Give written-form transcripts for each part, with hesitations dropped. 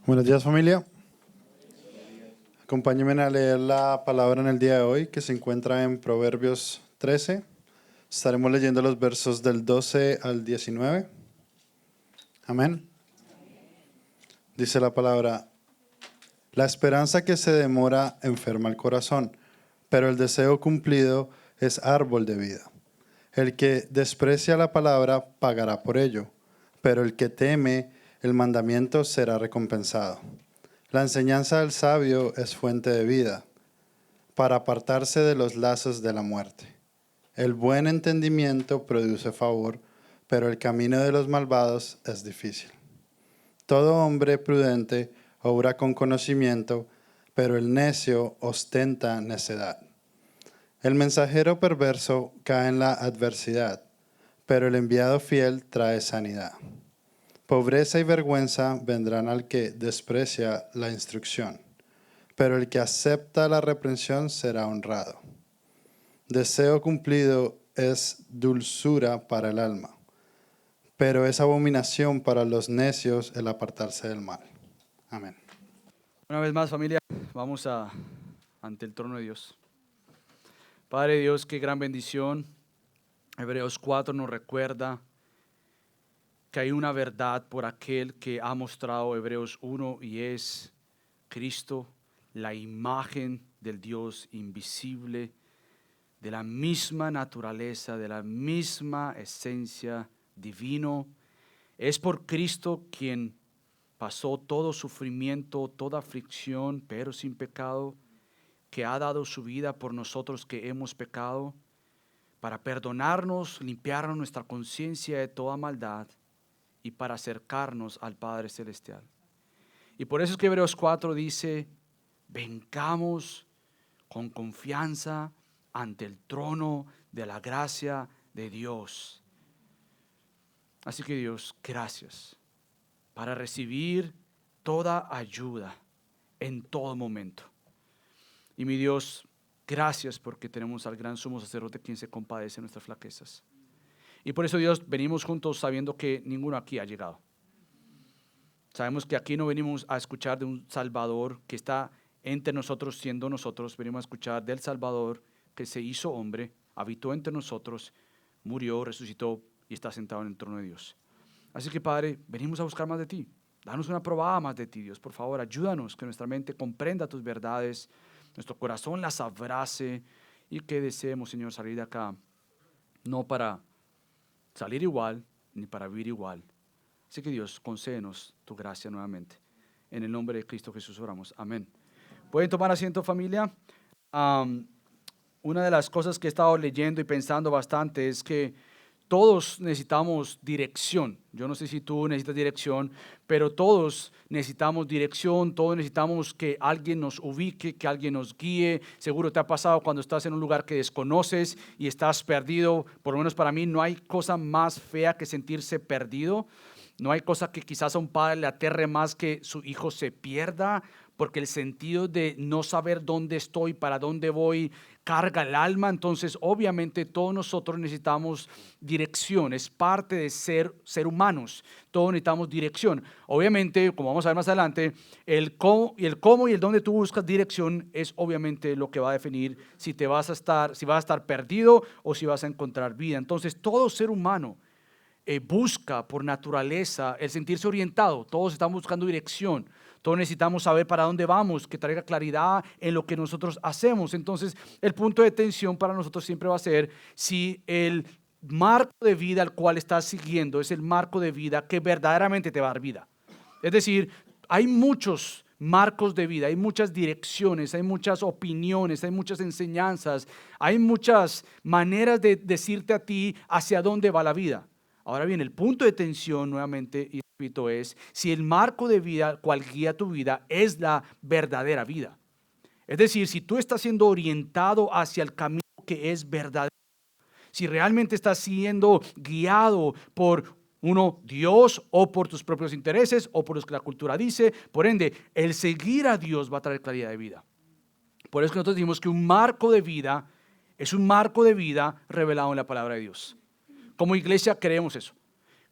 Buenos días, familia. Acompáñenme a leer la palabra en el día de hoy, que se encuentra en Proverbios 13. Estaremos leyendo los versos del 12 al 19. Amén. Dice la palabra: la esperanza que se demora enferma el corazón, pero el deseo cumplido es árbol de vida. El que desprecia la palabra pagará por ello, pero el que teme el mandamiento será recompensado. La enseñanza del sabio es fuente de vida, para apartarse de los lazos de la muerte. El buen entendimiento produce favor, pero el camino de los malvados es difícil. Todo hombre prudente obra con conocimiento, pero el necio ostenta necedad. El mensajero perverso cae en la adversidad, pero el enviado fiel trae sanidad. Pobreza y vergüenza vendrán al que desprecia la instrucción, pero el que acepta la reprensión será honrado. Deseo cumplido es dulzura para el alma, pero es abominación para los necios el apartarse del mal. Amén. Una vez más, familia, vamos ante el trono de Dios. Padre Dios, qué gran bendición. Hebreos 4 nos recuerda que hay una verdad por aquel que ha mostrado Hebreos 1 y es Cristo, la imagen del Dios invisible, de la misma naturaleza, de la misma esencia divino. Es por Cristo quien pasó todo sufrimiento, toda aflicción, pero sin pecado, que ha dado su vida por nosotros que hemos pecado, para perdonarnos, limpiarnos nuestra conciencia de toda maldad y para acercarnos al Padre Celestial. Y por eso es que Hebreos 4 dice: vengamos con confianza ante el trono de la gracia de Dios. Así que Dios, gracias para recibir toda ayuda en todo momento. Y mi Dios, gracias porque tenemos al gran sumo sacerdote quien se compadece de nuestras flaquezas. Y por eso, Dios, venimos juntos sabiendo que ninguno aquí ha llegado. Sabemos que aquí no venimos a escuchar de un Salvador que está entre nosotros siendo nosotros. Venimos a escuchar del Salvador que se hizo hombre, habitó entre nosotros, murió, resucitó y está sentado en el trono de Dios. Así que, Padre, venimos a buscar más de ti. Danos una probada más de ti, Dios. Por favor, ayúdanos que nuestra mente comprenda tus verdades, nuestro corazón las abrace y que deseemos, Señor, salir de acá no para salir igual ni para vivir igual. Así que, Dios, concédenos tu gracia nuevamente. En el nombre de Cristo Jesús oramos. Amén. ¿Pueden tomar asiento, familia? Una de las cosas que he estado leyendo y pensando bastante es que todos necesitamos dirección. Yo no sé si tú necesitas dirección, pero todos necesitamos dirección, todos necesitamos que alguien nos ubique, que alguien nos guíe. Seguro te ha pasado cuando estás en un lugar que desconoces y estás perdido. Por lo menos para mí no hay cosa más fea que sentirse perdido. No hay cosa que quizás a un padre le aterre más que su hijo se pierda, porque el sentido de no saber dónde estoy, para dónde voy, carga el alma. Entonces, obviamente, todos nosotros necesitamos dirección. Es parte de ser humanos. Todos necesitamos dirección. Obviamente, como vamos a ver más adelante, el cómo y el dónde tú buscas dirección es obviamente lo que va a definir si vas a estar perdido o si vas a encontrar vida. Entonces, todo ser humano busca por naturaleza el sentirse orientado. Todos estamos buscando dirección. Todos necesitamos saber para dónde vamos, que traiga claridad en lo que nosotros hacemos. Entonces, el punto de tensión para nosotros siempre va a ser si el marco de vida al cual estás siguiendo es el marco de vida que verdaderamente te va a dar vida. Es decir, hay muchos marcos de vida, hay muchas direcciones, hay muchas opiniones, hay muchas enseñanzas, hay muchas maneras de decirte a ti hacia dónde va la vida. Ahora bien, el punto de tensión, nuevamente, y repito, es si el marco de vida cual guía tu vida es la verdadera vida. Es decir, si tú estás siendo orientado hacia el camino que es verdadero, si realmente estás siendo guiado por Dios o por tus propios intereses o por los que la cultura dice, por ende, el seguir a Dios va a traer claridad de vida. Por eso que nosotros decimos que un marco de vida es un marco de vida revelado en la palabra de Dios. Como iglesia creemos eso,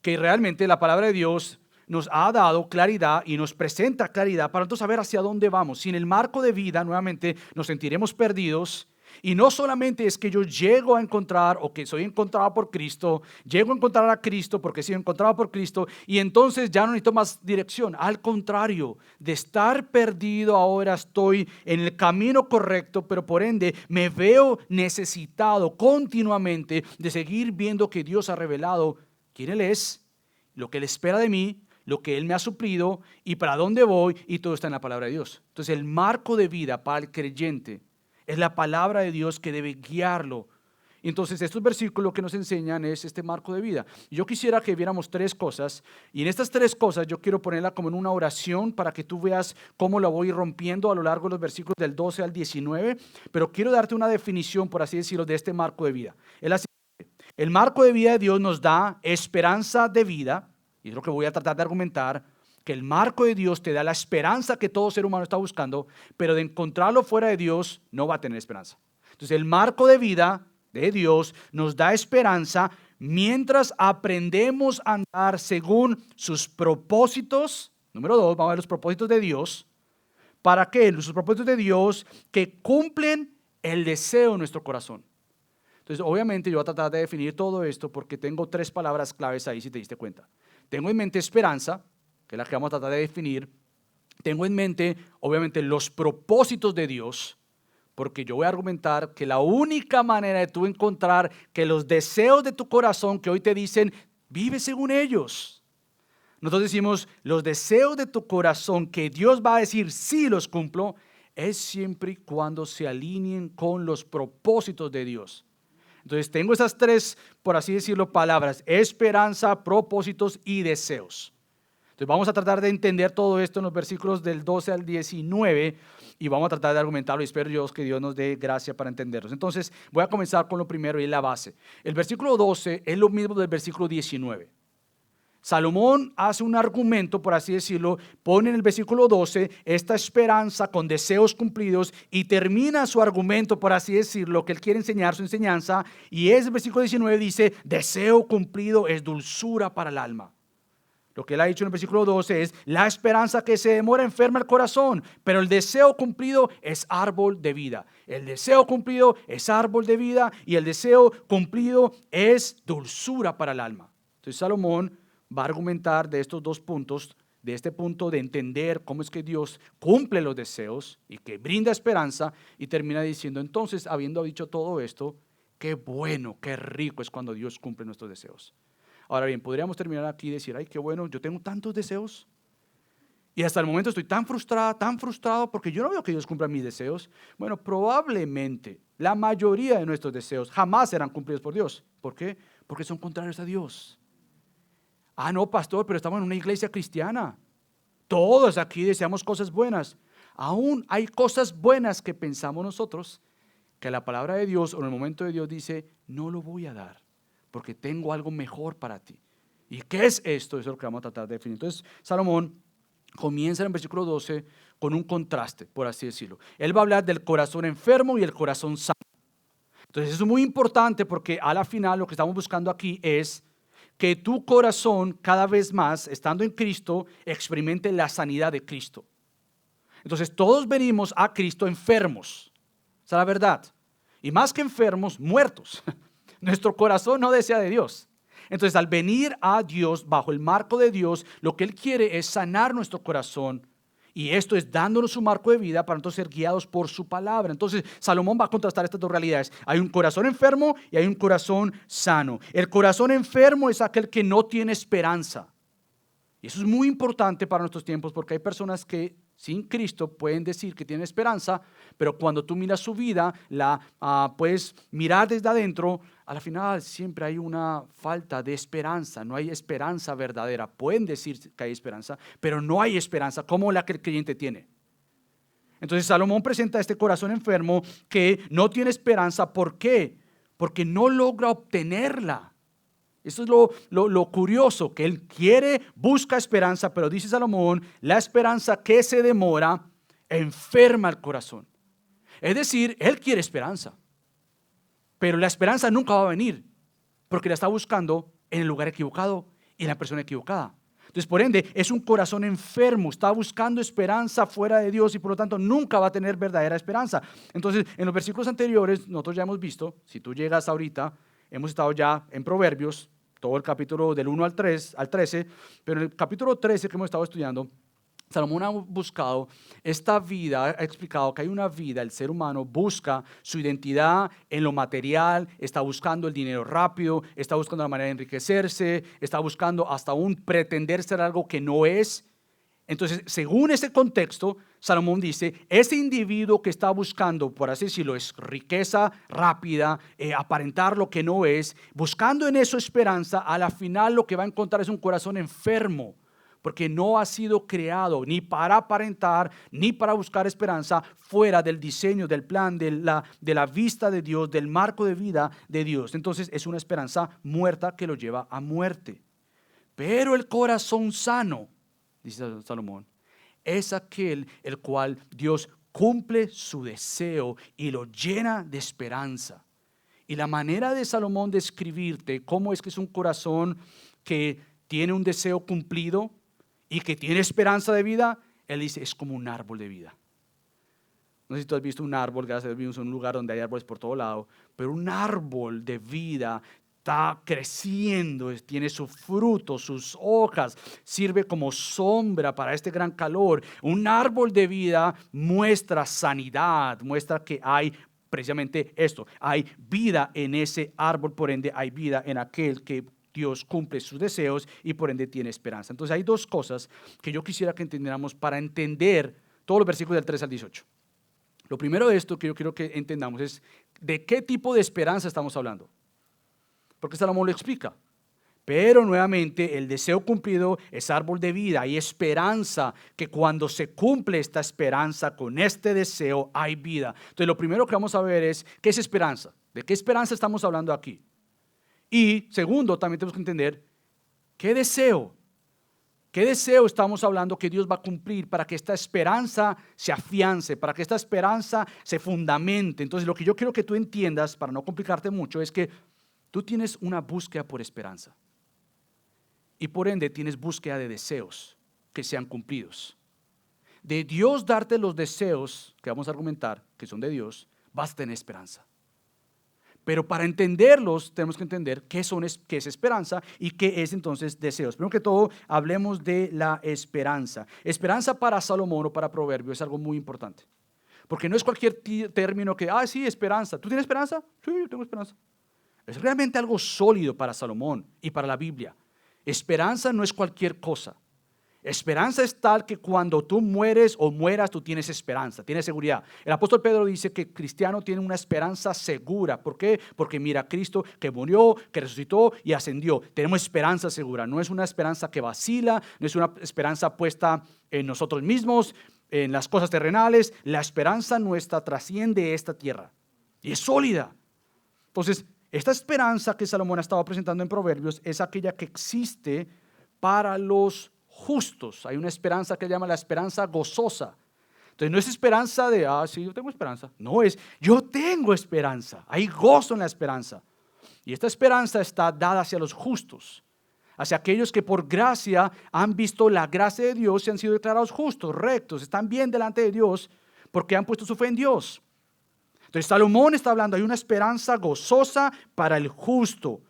que realmente la palabra de Dios nos ha dado claridad y nos presenta claridad para nosotros saber hacia dónde vamos. Sin el marco de vida, nuevamente nos sentiremos perdidos. Y no solamente es que yo llego a encontrar o que soy encontrado por Cristo, llego a encontrar a Cristo porque soy encontrado por Cristo y entonces ya no necesito más dirección. Al contrario, de estar perdido ahora estoy en el camino correcto, pero por ende me veo necesitado continuamente de seguir viendo que Dios ha revelado quién Él es, lo que Él espera de mí, lo que Él me ha suplido y para dónde voy, y todo está en la palabra de Dios. Entonces el marco de vida para el creyente es la palabra de Dios que debe guiarlo. Entonces estos versículos que nos enseñan es este marco de vida. Yo quisiera que viéramos tres cosas y en estas tres cosas yo quiero ponerla como en una oración para que tú veas cómo la voy rompiendo a lo largo de los versículos del 12 al 19, pero quiero darte una definición, por así decirlo, de este marco de vida. Es la siguiente: el marco de vida de Dios nos da esperanza de vida, y es lo que voy a tratar de argumentar, que el marco de Dios te da la esperanza que todo ser humano está buscando, pero de encontrarlo fuera de Dios no va a tener esperanza. Entonces el marco de vida de Dios nos da esperanza mientras aprendemos a andar según sus propósitos. Número 2, vamos a ver los propósitos de Dios. ¿Para qué? Sus propósitos de Dios que cumplen el deseo de nuestro corazón. Entonces obviamente yo voy a tratar de definir todo esto porque tengo tres palabras claves ahí si te diste cuenta. Tengo en mente esperanza, que es la que vamos a tratar de definir. Tengo en mente, obviamente, los propósitos de Dios, porque yo voy a argumentar que la única manera de tú encontrar que los deseos de tu corazón que hoy te dicen, vive según ellos. Nosotros decimos, los deseos de tu corazón que Dios va a decir, sí los cumplo, es siempre y cuando se alineen con los propósitos de Dios. Entonces tengo esas tres, por así decirlo, palabras: esperanza, propósitos y deseos. Entonces vamos a tratar de entender todo esto en los versículos del 12 al 19 y vamos a tratar de argumentarlo y espero Dios que Dios nos dé gracia para entenderlos. Entonces voy a comenzar con lo primero y la base. El versículo 12 es lo mismo del versículo 19. Salomón hace un argumento, por así decirlo, pone en el versículo 12 esta esperanza con deseos cumplidos y termina su argumento, por así decirlo, que él quiere enseñar, su enseñanza, y ese versículo 19 dice, deseo cumplido es dulzura para el alma. Lo que él ha dicho en el versículo 12 es, la esperanza que se demora enferma el corazón, pero el deseo cumplido es árbol de vida. El deseo cumplido es árbol de vida y el deseo cumplido es dulzura para el alma. Entonces Salomón va a argumentar de estos dos puntos, de este punto de entender cómo es que Dios cumple los deseos y que brinda esperanza, y termina diciendo, entonces, habiendo dicho todo esto, qué bueno, qué rico es cuando Dios cumple nuestros deseos. Ahora bien, podríamos terminar aquí y decir, ay, qué bueno, yo tengo tantos deseos y hasta el momento estoy tan frustrado porque yo no veo que Dios cumpla mis deseos. Bueno, probablemente la mayoría de nuestros deseos jamás serán cumplidos por Dios. ¿Por qué? Porque son contrarios a Dios. Ah, no, pastor, pero estamos en una iglesia cristiana. Todos aquí deseamos cosas buenas. Aún hay cosas buenas que pensamos nosotros que la palabra de Dios o en el momento de Dios dice, no lo voy a dar porque tengo algo mejor para ti. ¿Y qué es esto? Eso es lo que vamos a tratar de definir. Entonces, Salomón comienza en el versículo 12 con un contraste, por así decirlo. Él va a hablar del corazón enfermo y el corazón sano. Entonces, eso es muy importante porque a la final lo que estamos buscando aquí es que tu corazón cada vez más, estando en Cristo, experimente la sanidad de Cristo. Entonces todos venimos a Cristo enfermos, esa es la verdad. Y más que enfermos, muertos. Nuestro corazón no desea de Dios. Entonces al venir a Dios, bajo el marco de Dios, lo que Él quiere es sanar nuestro corazón. Y esto es dándonos su marco de vida para entonces ser guiados por su palabra. Entonces Salomón va a contrastar estas dos realidades. Hay un corazón enfermo y hay un corazón sano. El corazón enfermo es aquel que no tiene esperanza. Y eso es muy importante para nuestros tiempos porque hay personas que sin Cristo pueden decir que tienen esperanza, pero cuando tú miras su vida, la puedes mirar desde adentro, a la final siempre hay una falta de esperanza, no hay esperanza verdadera. Pueden decir que hay esperanza, pero no hay esperanza como la que el creyente tiene. Entonces Salomón presenta este corazón enfermo que no tiene esperanza. ¿Por qué? Porque no logra obtenerla. Eso es lo curioso, que él quiere, busca esperanza, pero dice Salomón, la esperanza que se demora enferma el corazón. Es decir, él quiere esperanza, pero la esperanza nunca va a venir porque la está buscando en el lugar equivocado y en la persona equivocada. Entonces, por ende, es un corazón enfermo, está buscando esperanza fuera de Dios y por lo tanto nunca va a tener verdadera esperanza. Entonces, en los versículos anteriores, nosotros ya hemos visto, si tú llegas ahorita, hemos estado ya en Proverbios, todo el capítulo del 1 al 13, pero en el capítulo 13 que hemos estado estudiando, Salomón ha buscado esta vida, ha explicado que hay una vida, el ser humano busca su identidad en lo material, está buscando el dinero rápido, está buscando la manera de enriquecerse, está buscando hasta un pretender ser algo que no es. Entonces, según ese contexto, Salomón dice, ese individuo que está buscando, por así decirlo, es riqueza rápida, aparentar lo que no es, buscando en eso esperanza, a la final lo que va a encontrar es un corazón enfermo, porque no ha sido creado ni para aparentar, ni para buscar esperanza fuera del diseño, del plan, de la vista de Dios, del marco de vida de Dios. Entonces es una esperanza muerta que lo lleva a muerte. Pero el corazón sano, dice Salomón, es aquel el cual Dios cumple su deseo y lo llena de esperanza. Y la manera de Salomón de escribirte cómo es que es un corazón que tiene un deseo cumplido y que tiene esperanza de vida, él dice, es como un árbol de vida. No sé si tú has visto un árbol, gracias a Dios vivimos en un lugar donde hay árboles por todo lado, pero un árbol de vida está creciendo, tiene su fruto, sus hojas, sirve como sombra para este gran calor. Un árbol de vida muestra sanidad, muestra que hay precisamente esto, hay vida en ese árbol, por ende hay vida en aquel que Dios cumple sus deseos y por ende tiene esperanza. Entonces hay dos cosas que yo quisiera que entendiéramos para entender todos los versículos del 3 al 18. Lo primero de esto que yo quiero que entendamos es de qué tipo de esperanza estamos hablando. Porque Salomón lo explica. Pero nuevamente el deseo cumplido es árbol de vida. Hay esperanza que cuando se cumple esta esperanza con este deseo hay vida. Entonces lo primero que vamos a ver es ¿qué es esperanza? ¿De qué esperanza estamos hablando aquí? Y segundo, también tenemos que entender qué deseo estamos hablando que Dios va a cumplir para que esta esperanza se afiance, para que esta esperanza se fundamente. Entonces lo que yo quiero que tú entiendas, para no complicarte mucho, es que tú tienes una búsqueda por esperanza y por ende tienes búsqueda de deseos que sean cumplidos. De Dios darte los deseos que vamos a argumentar que son de Dios, vas a tener esperanza. Pero para entenderlos tenemos que entender qué es esperanza y qué es entonces deseos. Primero que todo, hablemos de la esperanza. Esperanza para Salomón o para Proverbios es algo muy importante. Porque no es cualquier término que, sí, esperanza. ¿Tú tienes esperanza? Sí, yo tengo esperanza. Es realmente algo sólido para Salomón y para la Biblia. Esperanza no es cualquier cosa. Esperanza es tal que cuando tú mueres o mueras, tú tienes esperanza, tienes seguridad. El apóstol Pedro dice que el cristiano tiene una esperanza segura. ¿Por qué? Porque mira a Cristo que murió, que resucitó y ascendió. Tenemos esperanza segura. No es una esperanza que vacila, no es una esperanza puesta en nosotros mismos, en las cosas terrenales. La esperanza nuestra trasciende esta tierra y es sólida. Entonces, esta esperanza que Salomón ha estado presentando en Proverbios es aquella que existe para los justos. Hay una esperanza que se llama la esperanza gozosa. Entonces no es esperanza de, sí, yo tengo esperanza. No es, yo tengo esperanza. Hay gozo en la esperanza. Y esta esperanza está dada hacia los justos, hacia aquellos que por gracia han visto la gracia de Dios y han sido declarados justos, rectos, están bien delante de Dios porque han puesto su fe en Dios. Entonces Salomón está hablando, hay una esperanza gozosa para el justo,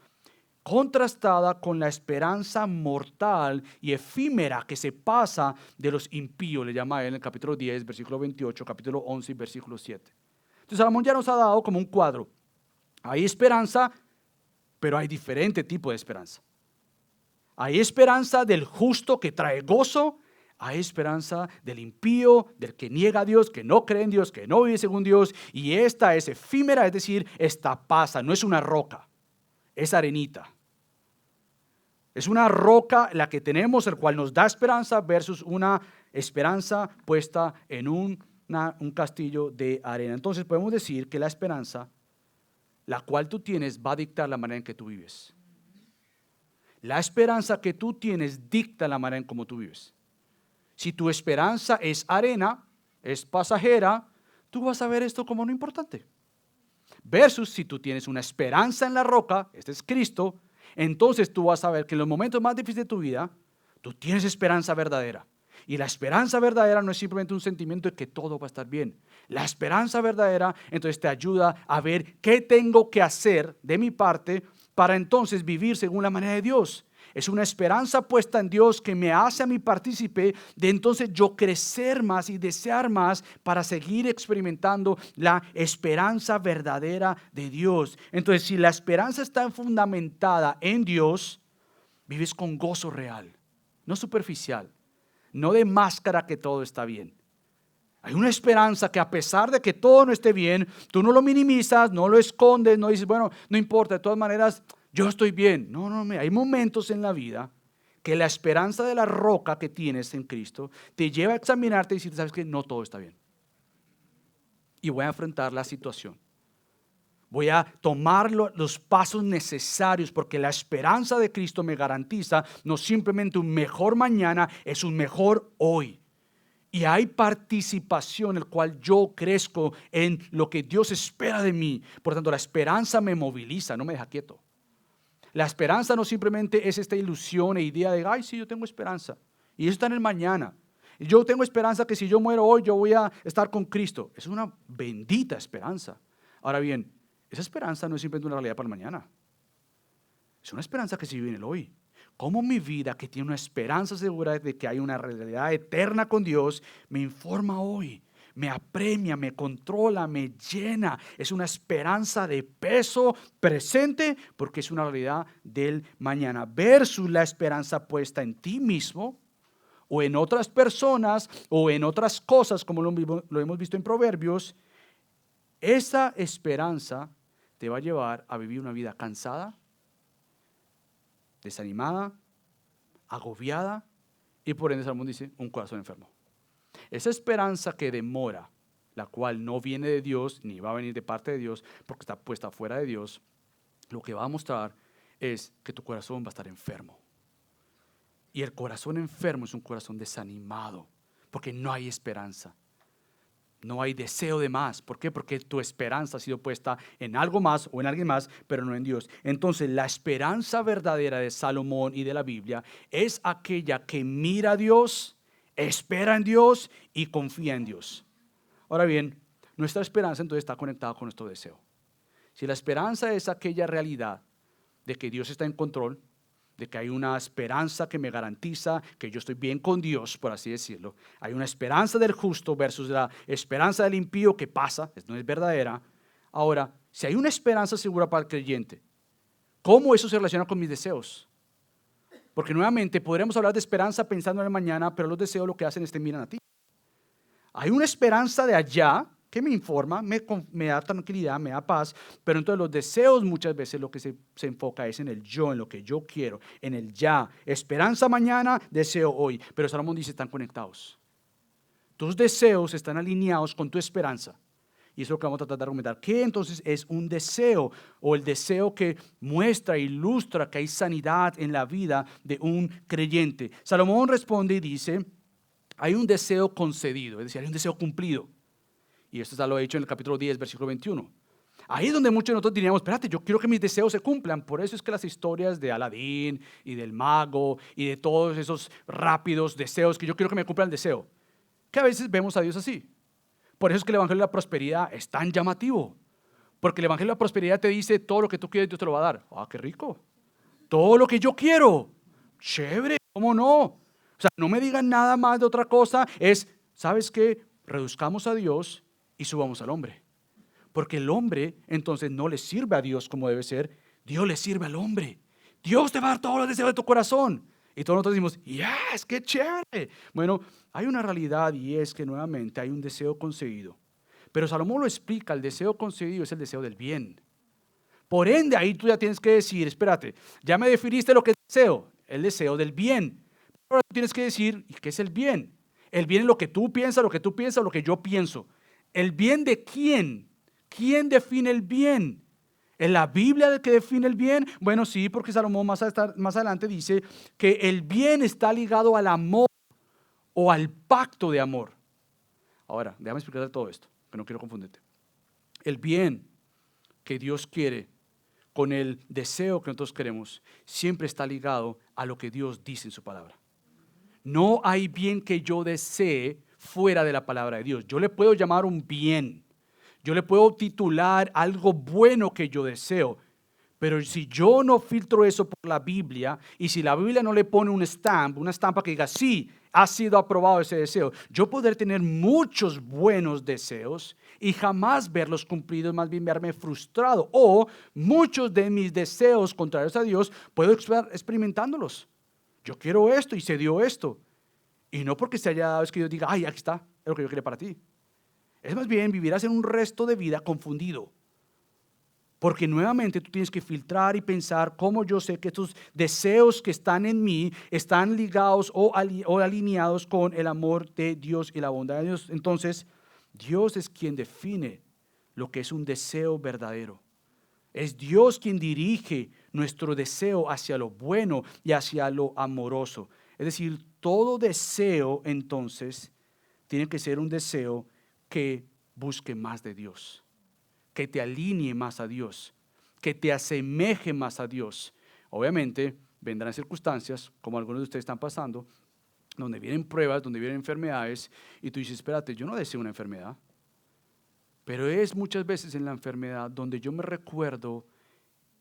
contrastada con la esperanza mortal y efímera que se pasa de los impíos, le llama él en el capítulo 10, versículo 28, capítulo 11 y versículo 7. Entonces Salomón ya nos ha dado como un cuadro. Hay esperanza, pero hay diferente tipo de esperanza. Hay esperanza del justo que trae gozo, hay esperanza del impío, del que niega a Dios, que no cree en Dios, que no vive según Dios, y esta es efímera, es decir, esta pasa, no es una roca, es arenita. Es una roca la que tenemos, el cual nos da esperanza versus una esperanza puesta en un castillo de arena. Entonces podemos decir que la esperanza, la cual tú tienes, va a dictar la manera en que tú vives. La esperanza que tú tienes dicta la manera en cómo tú vives. Si tu esperanza es arena, es pasajera, tú vas a ver esto como no importante. Versus si tú tienes una esperanza en la roca, este es Cristo, entonces tú vas a ver que en los momentos más difíciles de tu vida, Tú tienes esperanza verdadera. Y la esperanza verdadera no es simplemente un sentimiento de que todo va a estar bien. La esperanza verdadera entonces te ayuda a ver qué tengo que hacer de mi parte para entonces vivir según la manera de Dios. Es una esperanza puesta en Dios que me hace a mí partícipe de entonces yo crecer más y desear más para seguir experimentando la esperanza verdadera de Dios. Entonces, si la esperanza está fundamentada en Dios, vives con gozo real, no superficial, no de máscara que todo está bien. Hay una esperanza que a pesar de que todo no esté bien, tú no lo minimizas, no lo escondes, no dices, bueno, no importa, de todas maneras, yo estoy bien. No, hay momentos en la vida que la esperanza de la roca que tienes en Cristo te lleva a examinarte y decir, sabes que no todo está bien. Y voy a enfrentar la situación. Voy a tomar los pasos necesarios porque la esperanza de Cristo me garantiza no simplemente un mejor mañana, es un mejor hoy. Y hay participación, el cual yo crezco en lo que Dios espera de mí. Por tanto, la esperanza me moviliza, no me deja quieto. La esperanza no simplemente es esta ilusión e idea de, ay, sí, yo tengo esperanza. Y eso está en el mañana. Y yo tengo esperanza que si yo muero hoy, yo voy a estar con Cristo. Es una bendita esperanza. Ahora bien, esa esperanza no es simplemente una realidad para el mañana. Es una esperanza que se vive en el hoy. Cómo mi vida, que tiene una esperanza segura de que hay una realidad eterna con Dios, me informa hoy, me apremia, me controla, me llena. Es una esperanza de peso presente porque es una realidad del mañana. Versus la esperanza puesta en ti mismo o en otras personas o en otras cosas, como lo hemos visto en Proverbios. Esa esperanza te va a llevar a vivir una vida cansada, desanimada, agobiada y por ende Salomón dice un corazón enfermo. Esa esperanza que demora, la cual no viene de Dios ni va a venir de parte de Dios porque está puesta fuera de Dios, lo que va a mostrar es que tu corazón va a estar enfermo. Y el corazón enfermo es un corazón desanimado porque no hay esperanza. No hay deseo de más. ¿Por qué? Porque tu esperanza ha sido puesta en algo más o en alguien más, pero no en Dios. Entonces, la esperanza verdadera de Salomón y de la Biblia es aquella que mira a Dios, espera en Dios y confía en Dios. Ahora bien, nuestra esperanza entonces está conectada con nuestro deseo. Si la esperanza es aquella realidad de que Dios está en control, de que hay una esperanza que me garantiza que yo estoy bien con Dios, por así decirlo. Hay una esperanza del justo versus la esperanza del impío que pasa, no es verdadera. Ahora, si hay una esperanza segura para el creyente, ¿cómo eso se relaciona con mis deseos? Porque nuevamente podremos hablar de esperanza pensando en el mañana, pero los deseos lo que hacen es te miran a ti. Hay una esperanza de allá que me informa, me da tranquilidad, me da paz, pero entonces los deseos muchas veces lo que se enfoca es en el yo, en lo que yo quiero, en el ya. Esperanza mañana, deseo hoy. Pero Salomón dice, están conectados. Tus deseos están alineados con tu esperanza. Y eso es lo que vamos a tratar de argumentar. ¿Qué entonces es un deseo? O el deseo que muestra, ilustra que hay sanidad en la vida de un creyente. Salomón responde y dice, hay un deseo concedido, es decir, hay un deseo cumplido. Y esto ya lo he dicho en el capítulo 10, versículo 21. Ahí es donde muchos de nosotros diríamos, espérate, yo quiero que mis deseos se cumplan. Por eso es que las historias de Aladín y del mago y de todos esos rápidos deseos, que yo quiero que me cumplan el deseo, que a veces vemos a Dios así. Por eso es que el Evangelio de la Prosperidad es tan llamativo. Porque el Evangelio de la Prosperidad te dice, todo lo que tú quieres Dios te lo va a dar. Ah, qué rico. Todo lo que yo quiero. Chévere, ¿cómo no? O sea, no me digan nada más de otra cosa. Es, ¿sabes qué? Reduzcamos a Dios y subamos al hombre. Porque el hombre entonces no le sirve a Dios como debe ser. Dios le sirve al hombre. Dios te va a dar todos los deseos de tu corazón. Y todos nosotros decimos, yes, qué chévere. Bueno, hay una realidad y es que nuevamente hay un deseo concedido. Pero Salomón lo explica, el deseo concedido es el deseo del bien. Por ende, ahí tú ya tienes que decir, espérate, ya me definiste lo que es el deseo del bien. Ahora tú tienes que decir, ¿qué es el bien? El bien es lo que tú piensas, lo que yo pienso. ¿El bien de quién? ¿Quién define el bien? ¿Es la Biblia el que define el bien? Bueno, sí, porque Salomón más adelante dice que el bien está ligado al amor o al pacto de amor. Ahora, déjame explicarte todo esto, que no quiero confundirte. El bien que Dios quiere con el deseo que nosotros queremos siempre está ligado a lo que Dios dice en su palabra. No hay bien que yo desee fuera de la palabra de Dios. Yo le puedo llamar un bien. Yo le puedo titular algo bueno que yo deseo. Pero si yo no filtro eso por la Biblia, y si la Biblia no le pone una estampa que diga, sí, ha sido aprobado ese deseo, yo podré tener muchos buenos deseos y jamás verlos cumplidos, más bien verme frustrado. O muchos de mis deseos contrarios a Dios, puedo estar experimentándolos. Yo quiero esto y se dio esto. Y no porque se haya dado, es que yo diga, ay, aquí está, es lo que yo quería para ti. Es más bien vivirás en un resto de vida confundido. Porque nuevamente tú tienes que filtrar y pensar cómo yo sé que estos deseos que están en mí están ligados o alineados con el amor de Dios y la bondad de Dios. Entonces, Dios es quien define lo que es un deseo verdadero. Es Dios quien dirige nuestro deseo hacia lo bueno y hacia lo amoroso. Es decir, todo deseo entonces tiene que ser un deseo que busque más de Dios, que te alinee más a Dios, que te asemeje más a Dios. Obviamente vendrán circunstancias, como algunos de ustedes están pasando, donde vienen pruebas, donde vienen enfermedades, y tú dices, espérate, yo no deseo una enfermedad. Pero es muchas veces en la enfermedad donde yo me recuerdo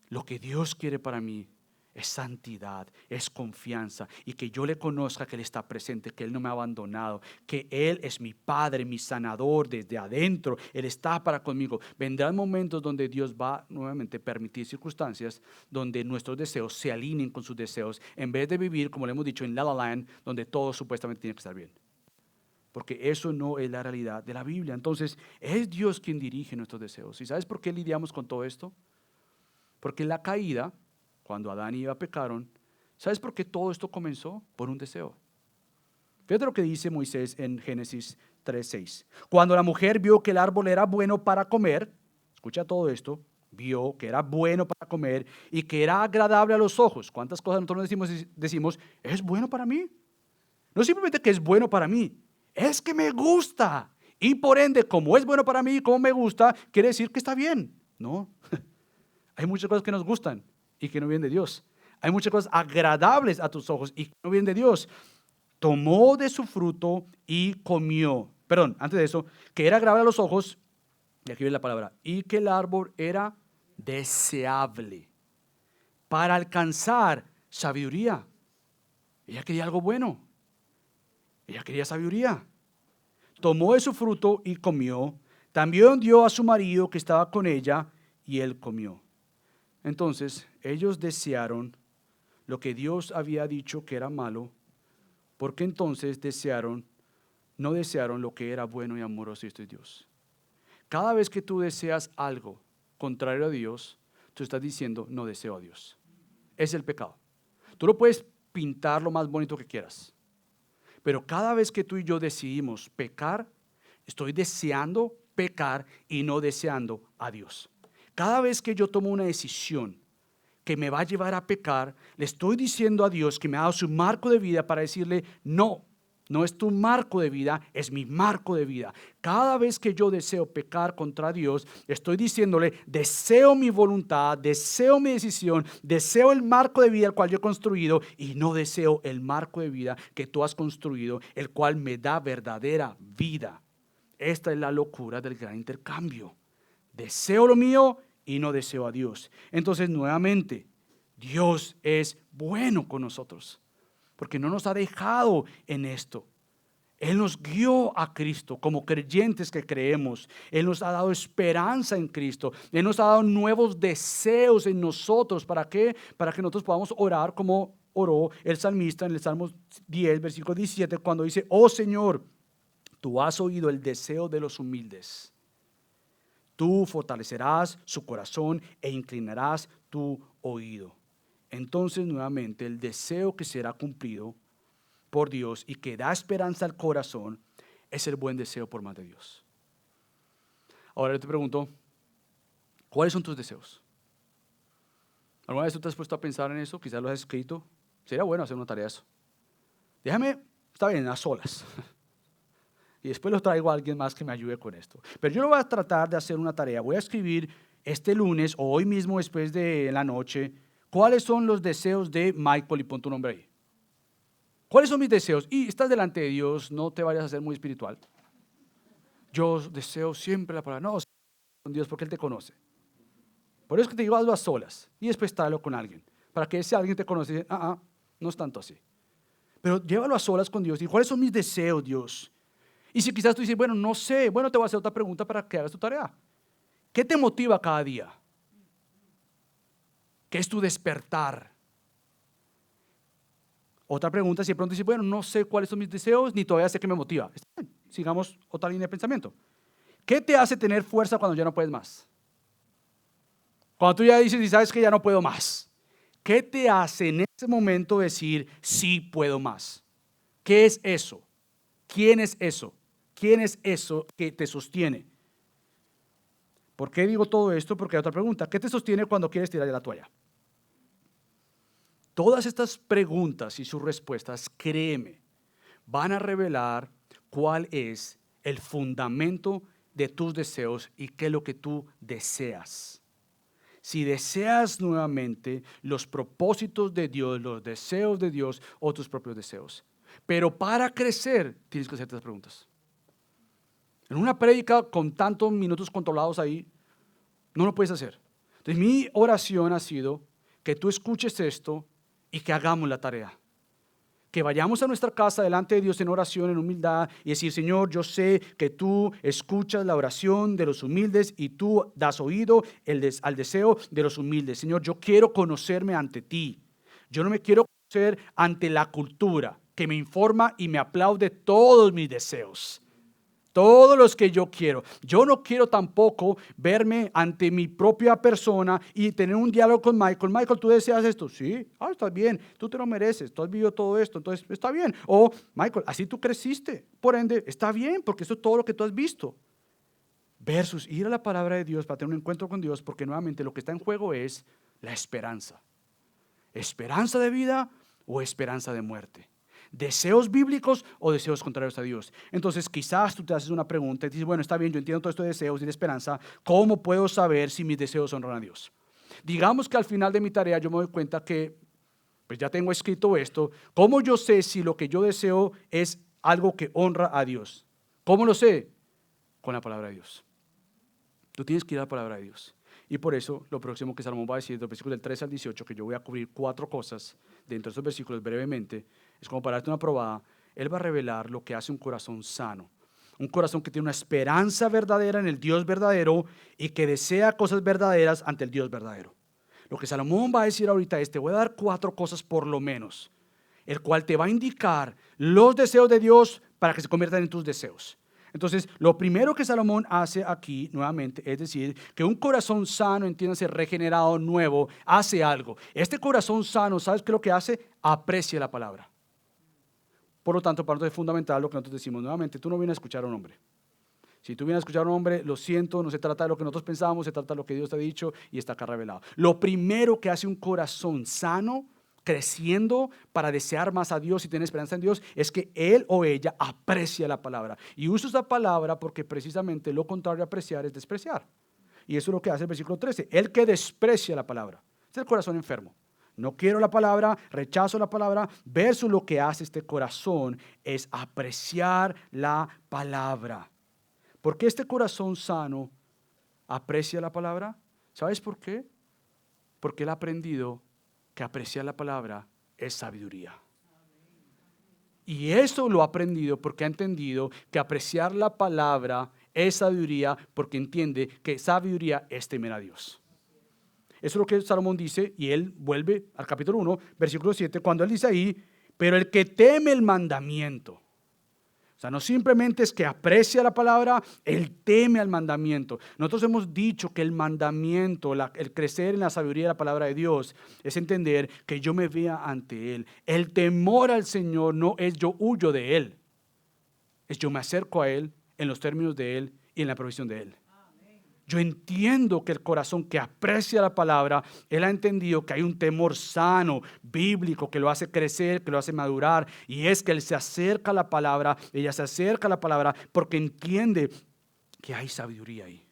lo que Dios quiere para mí. Es santidad, es confianza y que yo le conozca que Él está presente, que Él no me ha abandonado, que Él es mi Padre, mi sanador desde adentro, Él está para conmigo. Vendrán momentos donde Dios va nuevamente a permitir circunstancias donde nuestros deseos se alineen con sus deseos, en vez de vivir, como le hemos dicho, en La La Land, donde todo supuestamente tiene que estar bien. Porque eso no es la realidad de la Biblia. Entonces, es Dios quien dirige nuestros deseos. ¿Y sabes por qué lidiamos con todo esto? Porque la caída, cuando Adán y Eva pecaron, ¿sabes por qué todo esto comenzó? Por un deseo. Fíjate lo que dice Moisés en Génesis 3:6. Cuando la mujer vio que el árbol era bueno para comer, escucha todo esto, vio que era bueno para comer y que era agradable a los ojos. ¿Cuántas cosas nosotros decimos, es bueno para mí? No simplemente que es bueno para mí, es que me gusta. Y por ende, como es bueno para mí y como me gusta, quiere decir que está bien. No, hay muchas cosas que nos gustan y que no vienen de Dios. Hay muchas cosas agradables a tus ojos y que no vienen de Dios. Tomó de su fruto y comió. Perdón, antes de eso, que era agradable a los ojos, y aquí viene la palabra, y que el árbol era deseable para alcanzar sabiduría. Ella quería algo bueno. Ella quería sabiduría. Tomó de su fruto y comió. También dio a su marido que estaba con ella y él comió. Entonces, ellos desearon lo que Dios había dicho que era malo, porque entonces no desearon lo que era bueno y amoroso, y esto es Dios. Cada vez que tú deseas algo contrario a Dios, tú estás diciendo, no deseo a Dios. Es el pecado. Tú lo puedes pintar lo más bonito que quieras, pero cada vez que tú y yo decidimos pecar, estoy deseando pecar y no deseando a Dios. Cada vez que yo tomo una decisión que me va a llevar a pecar, le estoy diciendo a Dios que me ha dado su marco de vida para decirle, no, no es tu marco de vida, es mi marco de vida. Cada vez que yo deseo pecar contra Dios, estoy diciéndole, deseo mi voluntad, deseo mi decisión, deseo el marco de vida el cual yo he construido y no deseo el marco de vida que tú has construido, el cual me da verdadera vida. Esta es la locura del gran intercambio. Deseo lo mío y no deseo a Dios. Entonces, nuevamente, Dios es bueno con nosotros, porque no nos ha dejado en esto. Él nos guió a Cristo como creyentes que creemos. Él nos ha dado esperanza en Cristo. Él nos ha dado nuevos deseos en nosotros. ¿Para qué? Para que nosotros podamos orar como oró el salmista en el Salmo 10, versículo 17, cuando dice, oh Señor, tú has oído el deseo de los humildes. Tú fortalecerás su corazón e inclinarás tu oído. Entonces, nuevamente, el deseo que será cumplido por Dios y que da esperanza al corazón es el buen deseo por más de Dios. Ahora yo te pregunto, ¿cuáles son tus deseos? ¿Alguna vez tú te has puesto a pensar en eso? Quizás lo has escrito. Sería bueno hacer una tarea de eso. Déjame, está bien, a solas. Y después los traigo a alguien más que me ayude con esto. Pero yo no voy a tratar de hacer una tarea. Voy a escribir este lunes o hoy mismo después de la noche cuáles son los deseos de Michael y pon tu nombre ahí. ¿Cuáles son mis deseos? Y estás delante de Dios, no te vayas a ser muy espiritual. Yo deseo siempre la palabra. No, con Dios porque Él te conoce. Por eso es que te digo, hazlo a solas y después tráelo con alguien. Para que ese alguien te conoce y dice, no es tanto así. Pero llévalo a solas con Dios y ¿cuáles son mis deseos, Dios? Y si quizás tú dices, bueno, no sé, bueno, te voy a hacer otra pregunta para que hagas tu tarea. ¿Qué te motiva cada día? ¿Qué es tu despertar? Otra pregunta, si de pronto dices, bueno, no sé cuáles son mis deseos, ni todavía sé qué me motiva. Está bien, sigamos otra línea de pensamiento. ¿Qué te hace tener fuerza cuando ya no puedes más? Cuando tú ya dices y sabes que ya no puedo más. ¿Qué te hace en ese momento decir, sí puedo más? ¿Qué es eso? ¿Quién es eso? ¿Quién es eso que te sostiene? ¿Por qué digo todo esto? Porque hay otra pregunta. ¿Qué te sostiene cuando quieres tirar de la toalla? Todas estas preguntas y sus respuestas, créeme, van a revelar cuál es el fundamento de tus deseos y qué es lo que tú deseas. Si deseas nuevamente los propósitos de Dios, los deseos de Dios o tus propios deseos. Pero para crecer tienes que hacerte estas preguntas. En una prédica con tantos minutos controlados ahí, no lo puedes hacer. Entonces mi oración ha sido que tú escuches esto y que hagamos la tarea. Que vayamos a nuestra casa delante de Dios en oración, en humildad y decir, Señor, yo sé que tú escuchas la oración de los humildes y tú das oído al deseo de los humildes. Señor, yo quiero conocerme ante ti. Yo no me quiero conocer ante la cultura que me informa y me aplaude todos mis deseos. Todos los que yo quiero. Yo no quiero tampoco verme ante mi propia persona y tener un diálogo con Michael. Michael, ¿tú deseas esto? Sí, está bien, tú te lo mereces, tú has vivido todo esto, entonces está bien. O Michael, así tú creciste, por ende, está bien, porque eso es todo lo que tú has visto. Versus ir a la palabra de Dios para tener un encuentro con Dios, porque nuevamente lo que está en juego es la esperanza. ¿Esperanza de vida o esperanza de muerte? ¿Deseos bíblicos o deseos contrarios a Dios? Entonces quizás tú te haces una pregunta y dices, bueno, está bien, yo entiendo todos estos deseos y de esperanza, ¿cómo puedo saber si mis deseos honran a Dios? Digamos que al final de mi tarea yo me doy cuenta que pues ya tengo escrito esto, ¿cómo yo sé si lo que yo deseo es algo que honra a Dios? ¿Cómo lo sé? Con la palabra de Dios. Tú tienes que ir a la palabra de Dios. Y por eso lo próximo que Salomón va a decir, del versículo del 13 al 18, que yo voy a cubrir 4 cosas dentro de esos versículos brevemente, es como para darte una probada. Él va a revelar lo que hace un corazón sano. Un corazón que tiene una esperanza verdadera en el Dios verdadero y que desea cosas verdaderas ante el Dios verdadero. Lo que Salomón va a decir ahorita es, te voy a dar 4 cosas por lo menos, el cual te va a indicar los deseos de Dios para que se conviertan en tus deseos. Entonces, lo primero que Salomón hace aquí, nuevamente, es decir, que un corazón sano, entiéndase, regenerado, nuevo, hace algo. Este corazón sano, ¿sabes qué es lo que hace? Aprecia la palabra. Por lo tanto, para nosotros es fundamental lo que nosotros decimos nuevamente, tú no vienes a escuchar a un hombre. Si tú vienes a escuchar a un hombre, lo siento, no se trata de lo que nosotros pensamos, se trata de lo que Dios te ha dicho y está acá revelado. Lo primero que hace un corazón sano, creciendo para desear más a Dios y tener esperanza en Dios, es que él o ella aprecia la palabra. Y uso esa palabra porque precisamente lo contrario a apreciar es despreciar. Y eso es lo que hace el versículo 13. El que desprecia la palabra. Es el corazón enfermo. No quiero la palabra, rechazo la palabra, versus lo que hace este corazón es apreciar la palabra. ¿Por qué este corazón sano aprecia la palabra? ¿Sabes por qué? Porque él ha aprendido que apreciar la palabra es sabiduría. Y eso lo ha aprendido porque ha entendido que apreciar la palabra es sabiduría porque entiende que sabiduría es temer a Dios. Eso es lo que Salomón dice y él vuelve al capítulo 1, versículo 7, cuando él dice ahí, pero el que teme el mandamiento. O sea, no simplemente es que aprecia la palabra, él teme al mandamiento. Nosotros hemos dicho que el mandamiento, el crecer en la sabiduría de la palabra de Dios, es entender que yo me vea ante Él. El temor al Señor no es yo huyo de Él, es yo me acerco a Él en los términos de Él y en la provisión de Él. Yo entiendo que el corazón que aprecia la palabra, él ha entendido que hay un temor sano, bíblico, que lo hace crecer, que lo hace madurar. Y es que él se acerca a la palabra, ella se acerca a la palabra porque entiende que hay sabiduría ahí.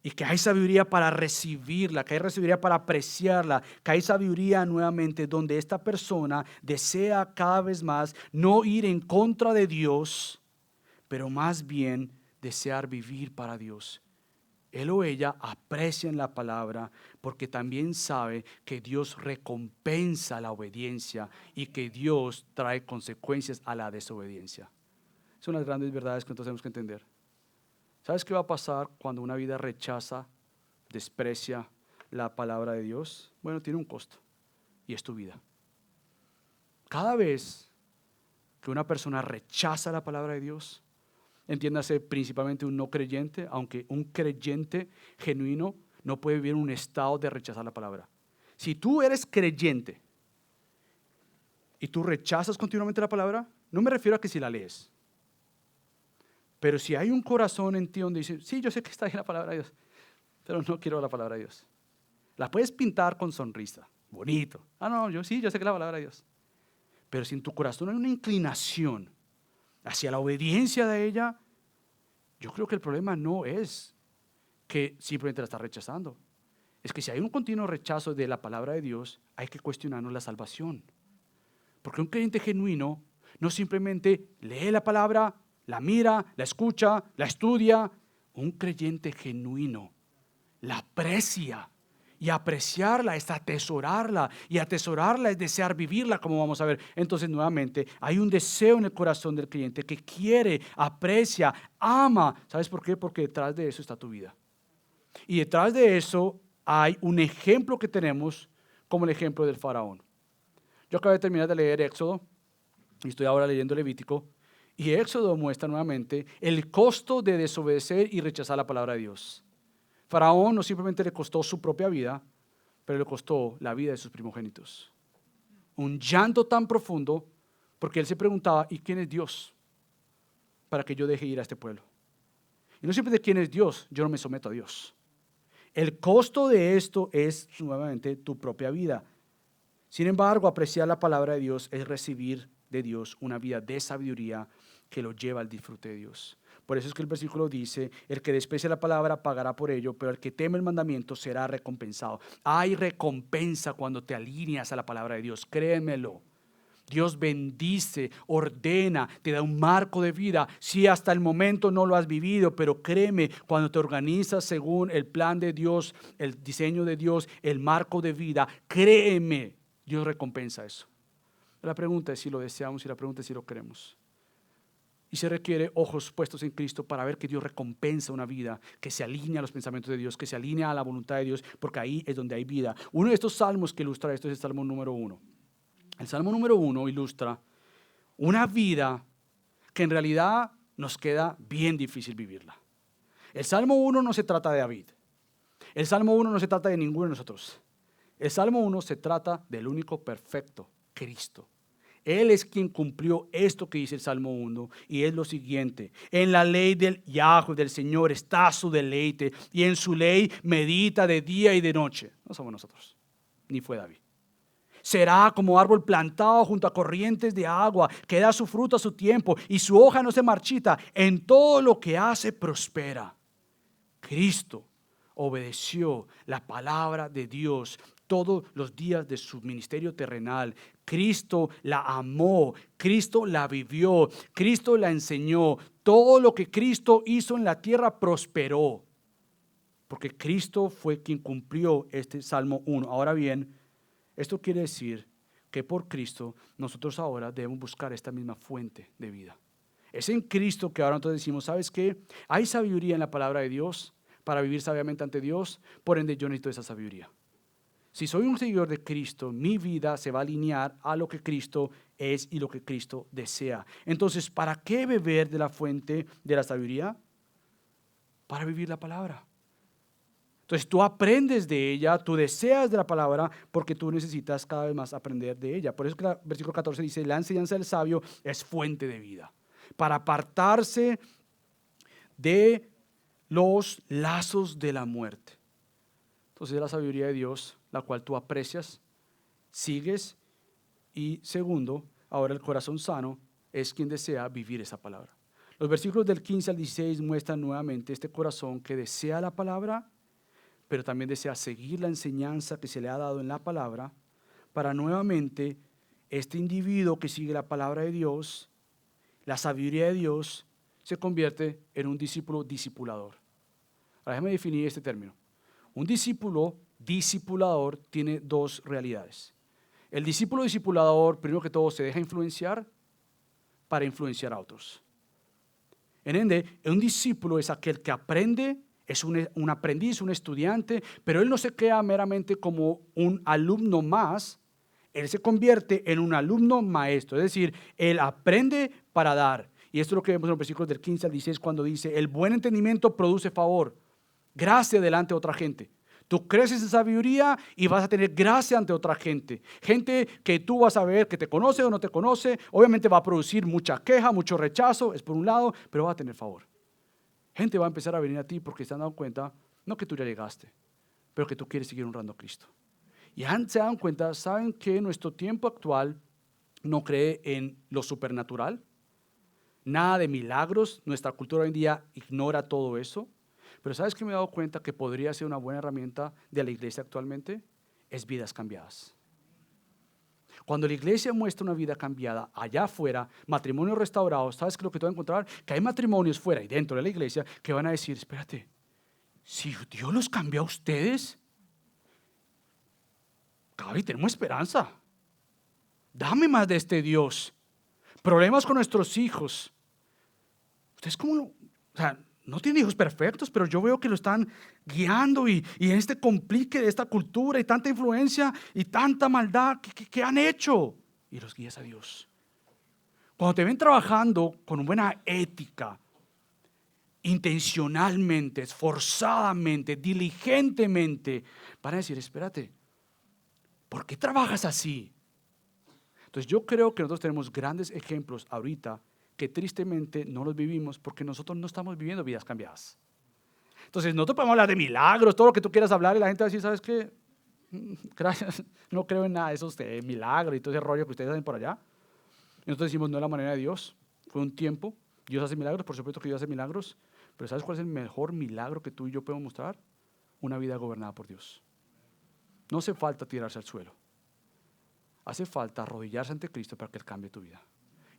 Y que hay sabiduría para recibirla, que hay sabiduría para apreciarla, que hay sabiduría nuevamente donde esta persona desea cada vez más no ir en contra de Dios, pero más bien desear vivir para Dios. Él o ella aprecian la palabra porque también sabe que Dios recompensa la obediencia y que Dios trae consecuencias a la desobediencia. Son las grandes verdades que nosotros tenemos que entender. ¿Sabes qué va a pasar cuando una vida rechaza, desprecia la palabra de Dios? Bueno, tiene un costo y es tu vida. Cada vez que una persona rechaza la palabra de Dios, entiéndase principalmente un no creyente, aunque un creyente genuino no puede vivir en un estado de rechazar la palabra. Si tú eres creyente y tú rechazas continuamente la palabra, no me refiero a que si la lees. Pero si hay un corazón en ti donde dice, sí, yo sé que está ahí la palabra de Dios, pero no quiero la palabra de Dios. La puedes pintar con sonrisa, bonito. No, yo sé que es la palabra de Dios. Pero si en tu corazón hay una inclinación hacia la obediencia de ella, yo creo que el problema no es que simplemente la estás rechazando. Es que si hay un continuo rechazo de la palabra de Dios, hay que cuestionarnos la salvación. Porque un creyente genuino no simplemente lee la palabra, la mira, la escucha, la estudia. Un creyente genuino la aprecia. Y apreciarla es atesorarla. Y atesorarla es desear vivirla, como vamos a ver. Entonces, nuevamente, hay un deseo en el corazón del creyente que quiere, aprecia, ama. ¿Sabes por qué? Porque detrás de eso está tu vida. Y detrás de eso hay un ejemplo que tenemos, como el ejemplo del faraón. Yo acabo de terminar de leer Éxodo y estoy ahora leyendo Levítico. Y Éxodo muestra nuevamente el costo de desobedecer y rechazar la palabra de Dios. Faraón no simplemente le costó su propia vida, pero le costó la vida de sus primogénitos. Un llanto tan profundo porque él se preguntaba, ¿y quién es Dios para que yo deje ir a este pueblo? Y no siempre de quién es Dios, yo no me someto a Dios. El costo de esto es nuevamente tu propia vida. Sin embargo, apreciar la palabra de Dios es recibir de Dios una vida de sabiduría que lo lleva al disfrute de Dios. Por eso es que el versículo dice, el que desprecia la palabra pagará por ello, pero el que teme el mandamiento será recompensado. Hay recompensa cuando te alineas a la palabra de Dios, créemelo. Dios bendice, ordena, te da un marco de vida. Si hasta el momento no lo has vivido, pero créeme, cuando te organizas según el plan de Dios, el diseño de Dios, el marco de vida, créeme, Dios recompensa eso. La pregunta es si lo deseamos y la pregunta es si lo queremos. Y se requiere ojos puestos en Cristo para ver que Dios recompensa una vida que se alinea a los pensamientos de Dios, que se alinea a la voluntad de Dios, porque ahí es donde hay vida. Uno de estos salmos que ilustra esto es el Salmo número 1. El Salmo número 1 ilustra una vida que en realidad nos queda bien difícil vivirla. El Salmo 1 no se trata de David. El Salmo 1 no se trata de ninguno de nosotros. El Salmo 1 se trata del único perfecto, Cristo. Él es quien cumplió esto que dice el Salmo 1 y es lo siguiente. En la ley del Yahweh, del Señor, está su deleite y en su ley medita de día y de noche. No somos nosotros, ni fue David. Será como árbol plantado junto a corrientes de agua, que da su fruto a su tiempo y su hoja no se marchita. En todo lo que hace prospera. Cristo obedeció la palabra de Dios todos los días de su ministerio terrenal. Cristo la amó, Cristo la vivió, Cristo la enseñó. Todo lo que Cristo hizo en la tierra prosperó, porque Cristo fue quien cumplió este Salmo 1. Ahora bien, esto quiere decir que por Cristo nosotros ahora debemos buscar esta misma fuente de vida. Es en Cristo que ahora nosotros decimos, ¿sabes qué? Hay sabiduría en la palabra de Dios para vivir sabiamente ante Dios, por ende yo necesito esa sabiduría. Si soy un seguidor de Cristo, mi vida se va a alinear a lo que Cristo es y lo que Cristo desea. Entonces, ¿para qué beber de la fuente de la sabiduría? Para vivir la palabra. Entonces tú aprendes de ella, tú deseas de la palabra porque tú necesitas cada vez más aprender de ella. Por eso que el versículo 14 dice, la enseñanza del sabio es fuente de vida. Para apartarse de los lazos de la muerte. Entonces es la sabiduría de Dios, la cual tú aprecias, sigues y segundo, ahora el corazón sano es quien desea vivir esa palabra. Los versículos del 15 al 16 muestran nuevamente este corazón que desea la palabra pero también desea seguir la enseñanza que se le ha dado en la palabra para nuevamente este individuo que sigue la palabra de Dios, la sabiduría de Dios, se convierte en un discípulo discipulador. Ahora déjame definir este término. Un discípulo discipulador tiene dos realidades. El discípulo discipulador, primero que todo, se deja influenciar para influenciar a otros. ¿Entiende? Un discípulo es aquel que aprende, es un aprendiz, un estudiante, pero él no se queda meramente como un alumno más, él se convierte en un alumno maestro, es decir, él aprende para dar. Y esto es lo que vemos en los versículos del 15 al 16 cuando dice, el buen entendimiento produce favor, gracia delante de otra gente. Tú creces en sabiduría y vas a tener gracia ante otra gente. Gente que tú vas a ver que te conoce o no te conoce. Obviamente va a producir mucha queja, mucho rechazo, es por un lado, pero va a tener favor. Gente va a empezar a venir a ti porque se han dado cuenta, no que tú ya llegaste, pero que tú quieres seguir honrando a Cristo. Y se dan cuenta, saben que nuestro tiempo actual no cree en lo supernatural. Nada de milagros. Nuestra cultura hoy en día ignora todo eso. Pero ¿sabes qué me he dado cuenta que podría ser una buena herramienta de la iglesia actualmente? Es vidas cambiadas. Cuando la iglesia muestra una vida cambiada allá afuera, matrimonios restaurados, ¿sabes qué es lo que tú vas a encontrar? Que hay matrimonios fuera y dentro de la iglesia que van a decir, espérate, si Dios los cambió a ustedes, Gaby, tenemos esperanza. Dame más de este Dios. Problemas con nuestros hijos. Ustedes como, no tienen hijos perfectos, pero yo veo que lo están guiando y en este complique de esta cultura y tanta influencia y tanta maldad que han hecho. Y los guías a Dios. Cuando te ven trabajando con buena ética, intencionalmente, esforzadamente, diligentemente, van a decir, espérate, ¿por qué trabajas así? Entonces yo creo que nosotros tenemos grandes ejemplos ahorita que tristemente no los vivimos porque nosotros no estamos viviendo vidas cambiadas. Entonces nosotros podemos hablar de milagros, todo lo que tú quieras hablar y la gente va a decir, ¿sabes qué? Gracias, no creo en nada de esos milagros y todo ese rollo que ustedes hacen por allá. Y nosotros decimos, no es la manera de Dios, fue un tiempo, Dios hace milagros, por supuesto que Dios hace milagros, pero ¿sabes cuál es el mejor milagro que tú y yo podemos mostrar? Una vida gobernada por Dios. No hace falta tirarse al suelo. Hace falta arrodillarse ante Cristo para que Él cambie tu vida.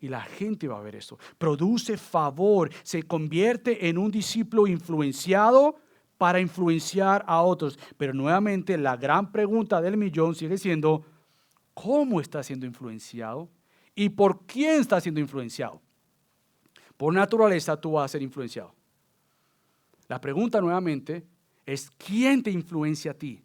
Y la gente va a ver eso. Produce favor, se convierte en un discípulo influenciado para influenciar a otros. Pero nuevamente la gran pregunta del millón sigue siendo, ¿cómo está siendo influenciado? ¿Y por quién está siendo influenciado? Por naturaleza tú vas a ser influenciado. La pregunta nuevamente es, ¿quién te influencia a ti?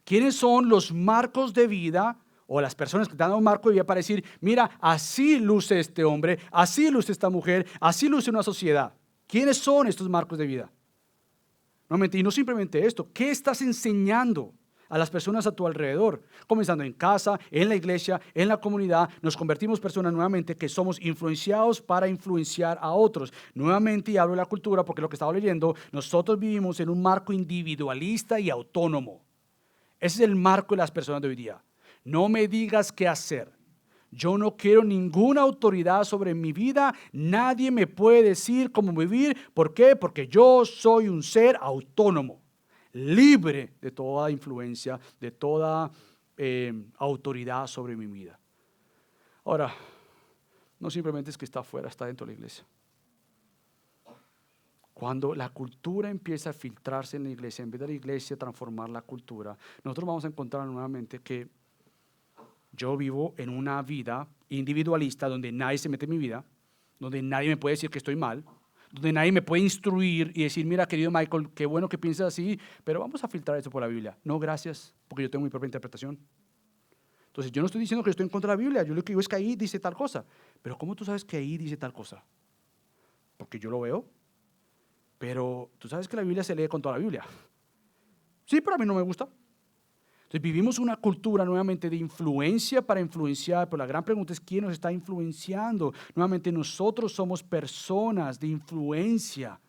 ¿Quiénes son los marcos de vida o las personas que te dan un marco de vida para decir, mira, así luce este hombre, así luce esta mujer, así luce una sociedad? ¿Quiénes son estos marcos de vida? Nuevamente, y no simplemente esto, ¿qué estás enseñando a las personas a tu alrededor? Comenzando en casa, en la iglesia, en la comunidad, nos convertimos personas nuevamente que somos influenciados para influenciar a otros. Nuevamente, y hablo de la cultura porque lo que estaba leyendo, nosotros vivimos en un marco individualista y autónomo. Ese es el marco de las personas de hoy día. No me digas qué hacer. Yo no quiero ninguna autoridad sobre mi vida. Nadie me puede decir cómo vivir. ¿Por qué? Porque yo soy un ser autónomo, libre de toda influencia, de toda autoridad sobre mi vida. Ahora, no simplemente es que está afuera, está dentro de la iglesia. Cuando la cultura empieza a filtrarse en la iglesia, en vez de la iglesia transformar la cultura, nosotros vamos a encontrar nuevamente que yo vivo en una vida individualista donde nadie se mete en mi vida, donde nadie me puede decir que estoy mal, donde nadie me puede instruir y decir, mira, querido Michael, qué bueno que piensas así, pero vamos a filtrar eso por la Biblia. No, gracias, porque yo tengo mi propia interpretación. Entonces, yo no estoy diciendo que estoy en contra de la Biblia, yo lo que digo es que ahí dice tal cosa. Pero ¿cómo tú sabes que ahí dice tal cosa? Porque yo lo veo. Pero tú sabes que la Biblia se lee con toda la Biblia. Sí, pero a mí no me gusta. Entonces vivimos una cultura nuevamente de influencia para influenciar, pero la gran pregunta es ¿quién nos está influenciando? Nuevamente nosotros somos personas de influencia.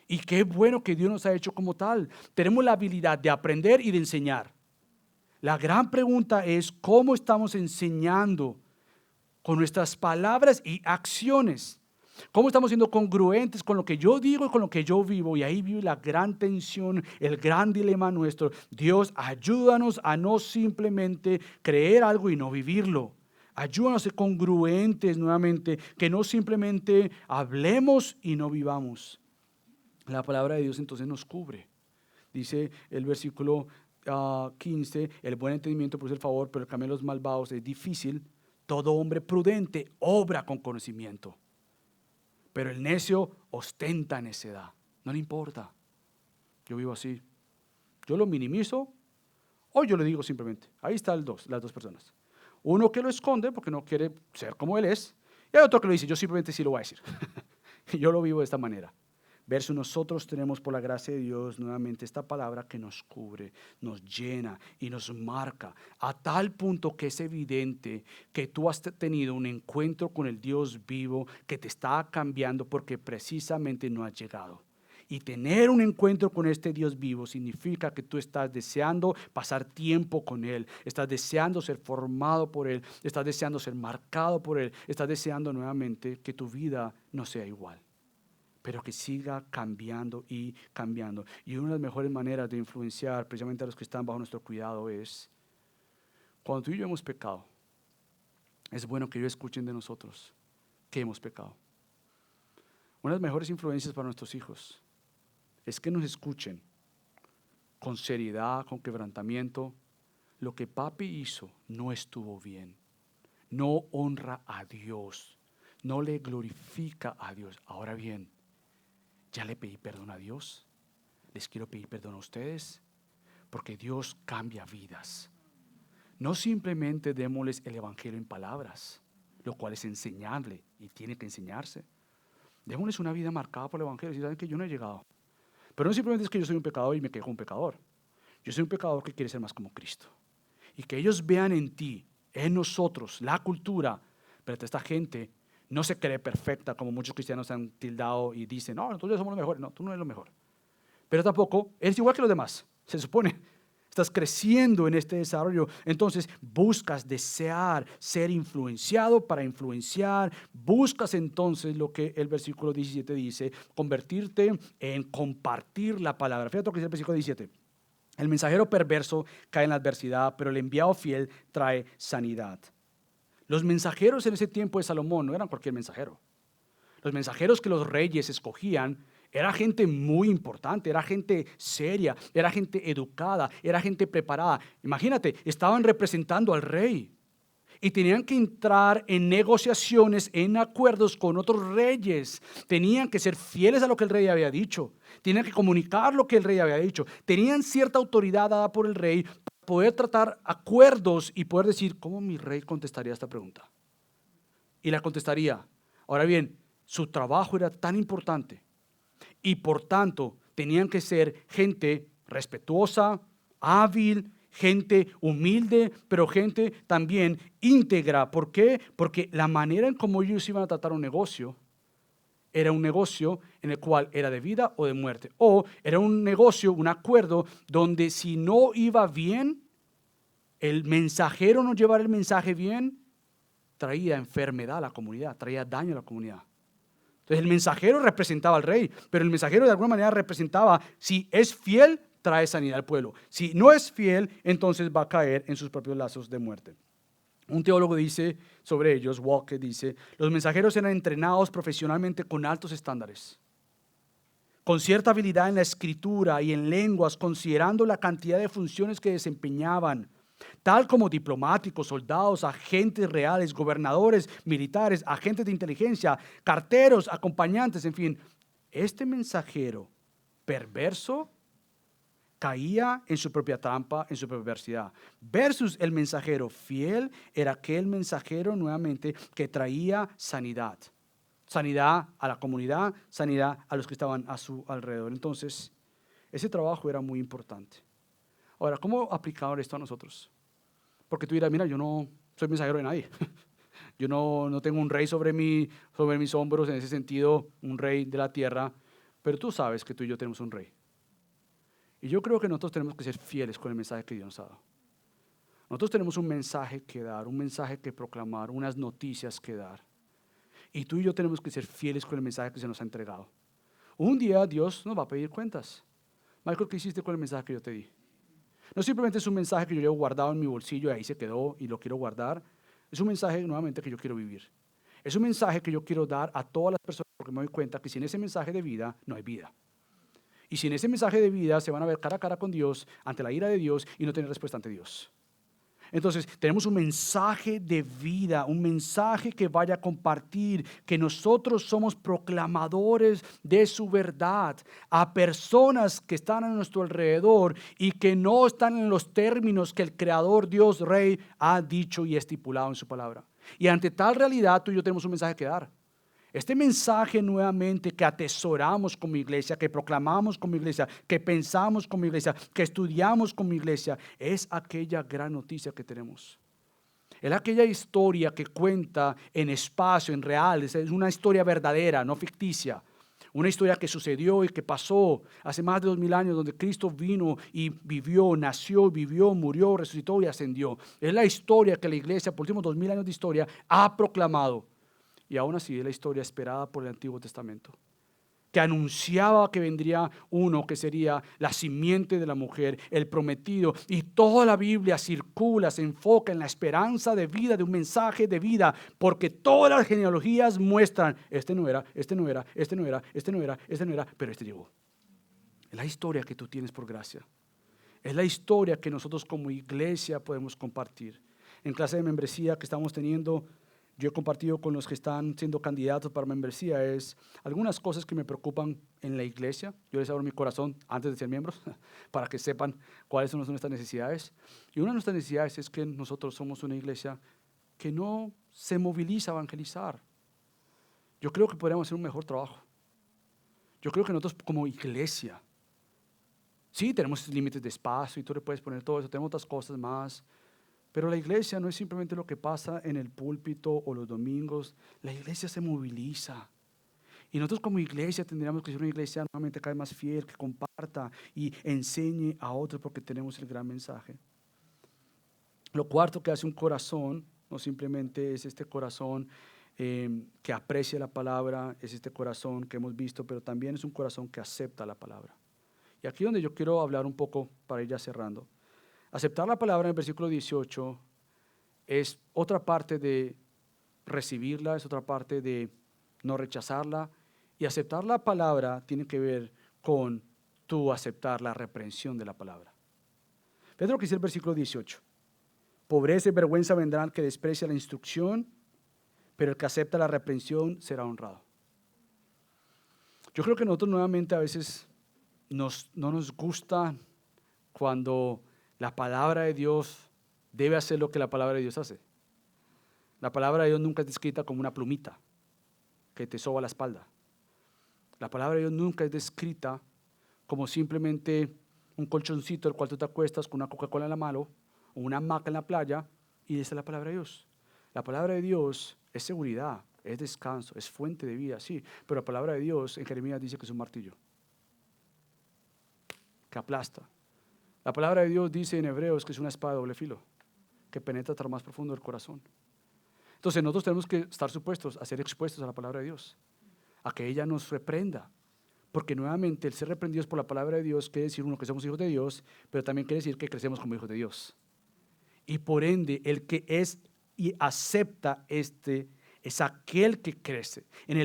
Y qué bueno que Dios nos ha hecho como tal. Tenemos la habilidad de aprender y de enseñar. La gran pregunta es ¿cómo estamos enseñando con nuestras palabras y acciones? ¿Cómo estamos siendo congruentes con lo que yo digo y con lo que yo vivo? Y ahí vive la gran tensión, el gran dilema nuestro. Dios, ayúdanos a no simplemente creer algo y no vivirlo. Ayúdanos a ser congruentes nuevamente, que no simplemente hablemos y no vivamos. La palabra de Dios entonces nos cubre. Dice el versículo 15, el buen entendimiento produce el favor, pero el camino de los malvados es difícil. Todo hombre prudente obra con conocimiento, pero el necio ostenta necedad. No le importa. Yo vivo así. Yo lo minimizo o yo le digo simplemente. Ahí están las dos personas. Uno que lo esconde porque no quiere ser como él es, y hay otro que lo dice, yo simplemente sí lo voy a decir. Yo lo vivo de esta manera. Verso, nosotros tenemos por la gracia de Dios nuevamente esta palabra que nos cubre, nos llena y nos marca a tal punto que es evidente que tú has tenido un encuentro con el Dios vivo que te está cambiando porque precisamente no has llegado. Y tener un encuentro con este Dios vivo significa que tú estás deseando pasar tiempo con Él, estás deseando ser formado por Él, estás deseando ser marcado por Él, estás deseando nuevamente que tu vida no sea igual, pero que siga cambiando y cambiando. Y una de las mejores maneras de influenciar precisamente a los que están bajo nuestro cuidado es, cuando tú y yo hemos pecado, es bueno que ellos escuchen de nosotros que hemos pecado. Una de las mejores influencias para nuestros hijos es que nos escuchen con seriedad, con quebrantamiento. Lo que papi hizo no estuvo bien, no honra a Dios, no le glorifica a Dios. Ahora bien, ya le pedí perdón a Dios, les quiero pedir perdón a ustedes, porque Dios cambia vidas. No simplemente démosles el evangelio en palabras, lo cual es enseñable y tiene que enseñarse. Démosles una vida marcada por el evangelio. Si saben que yo no he llegado, pero no simplemente es que yo soy un pecador y me quedo un pecador. Yo soy un pecador que quiere ser más como Cristo. Y que ellos vean en ti, en nosotros, la cultura. Pero esta gente no se cree perfecta, como muchos cristianos han tildado y dicen, no, nosotros somos los mejores. No, tú no eres lo mejor. Pero tampoco eres igual que los demás, se supone. Estás creciendo en este desarrollo. Entonces buscas desear ser influenciado para influenciar. Buscas entonces lo que el versículo 17 dice, convertirte en compartir la palabra. Fíjate lo que dice el versículo 17. El mensajero perverso cae en la adversidad, pero el enviado fiel trae sanidad. Los mensajeros en ese tiempo de Salomón no eran cualquier mensajero. Los mensajeros que los reyes escogían era gente muy importante, era gente seria, era gente educada, era gente preparada. Imagínate, estaban representando al rey y tenían que entrar en negociaciones, en acuerdos con otros reyes. Tenían que ser fieles a lo que el rey había dicho. Tenían que comunicar lo que el rey había dicho. Tenían cierta autoridad dada por el rey para poder tratar acuerdos y poder decir, ¿cómo mi rey contestaría esta pregunta? Y la contestaría. Ahora bien, su trabajo era tan importante y por tanto tenían que ser gente respetuosa, hábil, gente humilde, pero gente también íntegra. ¿Por qué? Porque la manera en cómo ellos iban a tratar un negocio era un negocio en el cual era de vida o de muerte. O era un negocio, un acuerdo donde si no iba bien, el mensajero no llevara el mensaje bien, traía enfermedad a la comunidad, traía daño a la comunidad. Entonces el mensajero representaba al rey, pero el mensajero de alguna manera representaba, si es fiel, trae sanidad al pueblo. Si no es fiel, entonces va a caer en sus propios lazos de muerte. Un teólogo dice sobre ellos, Walker dice, los mensajeros eran entrenados profesionalmente con altos estándares, con cierta habilidad en la escritura y en lenguas, considerando la cantidad de funciones que desempeñaban, tal como diplomáticos, soldados, agentes reales, gobernadores, militares, agentes de inteligencia, carteros, acompañantes, en fin. Este mensajero perverso caía en su propia trampa, en su perversidad. Versus el mensajero fiel era aquel mensajero nuevamente que traía sanidad. Sanidad a la comunidad, sanidad a los que estaban a su alrededor. Entonces, ese trabajo era muy importante. Ahora, ¿cómo aplicar esto a nosotros? Porque tú dirás, mira, yo no soy mensajero de nadie. Yo no tengo un rey sobre mis hombros, en ese sentido, un rey de la tierra. Pero tú sabes que tú y yo tenemos un rey. Y yo creo que nosotros tenemos que ser fieles con el mensaje que Dios nos ha dado. Nosotros tenemos un mensaje que dar, un mensaje que proclamar, unas noticias que dar. Y tú y yo tenemos que ser fieles con el mensaje que se nos ha entregado. Un día Dios nos va a pedir cuentas. Michael, ¿qué hiciste con el mensaje que yo te di? No simplemente es un mensaje que yo llevo guardado en mi bolsillo y ahí se quedó y lo quiero guardar. Es un mensaje nuevamente que yo quiero vivir. Es un mensaje que yo quiero dar a todas las personas porque me doy cuenta que sin ese mensaje de vida no hay vida. Y sin ese mensaje de vida se van a ver cara a cara con Dios, ante la ira de Dios y no tener respuesta ante Dios. Entonces, tenemos un mensaje de vida, un mensaje que vaya a compartir, que nosotros somos proclamadores de su verdad a personas que están a nuestro alrededor y que no están en los términos que el Creador, Dios, Rey, ha dicho y estipulado en su palabra. Y ante tal realidad, tú y yo tenemos un mensaje que dar. Este mensaje nuevamente que atesoramos como iglesia, que proclamamos como iglesia, que pensamos como iglesia, que estudiamos como iglesia, es aquella gran noticia que tenemos. Es aquella historia que cuenta en espacio, en real, es una historia verdadera, no ficticia. Una historia que sucedió y que pasó hace más de 2000 años, donde Cristo vino y vivió, nació, vivió, murió, resucitó y ascendió. Es la historia que la iglesia, por los últimos 2000 años de historia, ha proclamado. Y aún así es la historia esperada por el Antiguo Testamento, que anunciaba que vendría uno que sería la simiente de la mujer, el prometido. Y toda la Biblia circula, se enfoca en la esperanza de vida, de un mensaje de vida, porque todas las genealogías muestran, este no era, este no era, este no era, este no era, este no era, pero este llegó. Es la historia que tú tienes por gracia. Es la historia que nosotros como iglesia podemos compartir. En clase de membresía que estamos teniendo, yo he compartido con los que están siendo candidatos para membresía es algunas cosas que me preocupan en la iglesia. Yo les abro mi corazón antes de ser miembros para que sepan cuáles son nuestras necesidades. Y una de nuestras necesidades es que nosotros somos una iglesia que no se moviliza a evangelizar. Yo creo que podríamos hacer un mejor trabajo. Yo creo que nosotros como iglesia, sí, tenemos límites de espacio y tú le puedes poner todo eso, tenemos otras cosas más. Pero la iglesia no es simplemente lo que pasa en el púlpito o los domingos. La iglesia se moviliza. Y nosotros como iglesia tendríamos que ser una iglesia nuevamente cada vez más fiel, que comparta y enseñe a otros porque tenemos el gran mensaje. Lo cuarto que hace un corazón, no simplemente es este corazón que aprecia la palabra, es este corazón que hemos visto, pero también es un corazón que acepta la palabra. Y aquí es donde yo quiero hablar un poco para ir ya cerrando. Aceptar la palabra en el versículo 18 es otra parte de recibirla, es otra parte de no rechazarla. Y aceptar la palabra tiene que ver con tú aceptar la reprensión de la palabra. Fíjate lo que dice el versículo 18. Pobreza y vergüenza vendrán al que desprecia la instrucción, pero el que acepta la reprensión será honrado. Yo creo que nosotros nuevamente a veces no nos gusta cuando la palabra de Dios debe hacer lo que la palabra de Dios hace. La palabra de Dios nunca es descrita como una plumita que te soba la espalda. La palabra de Dios nunca es descrita como simplemente un colchoncito al cual tú te acuestas con una Coca-Cola en la mano o una hamaca en la playa y esa es la palabra de Dios. La palabra de Dios es seguridad, es descanso, es fuente de vida, sí, pero la palabra de Dios en Jeremías dice que es un martillo que aplasta. La palabra de Dios dice en Hebreos que es una espada de doble filo que penetra hasta lo más profundo del corazón. Entonces nosotros tenemos que estar supuestos a ser expuestos a la palabra de Dios, a que ella nos reprenda, porque nuevamente el ser reprendidos por la palabra de Dios quiere decir uno que somos hijos de Dios, pero también quiere decir que crecemos como hijos de Dios. Y por ende el que es y acepta es aquel que crece. En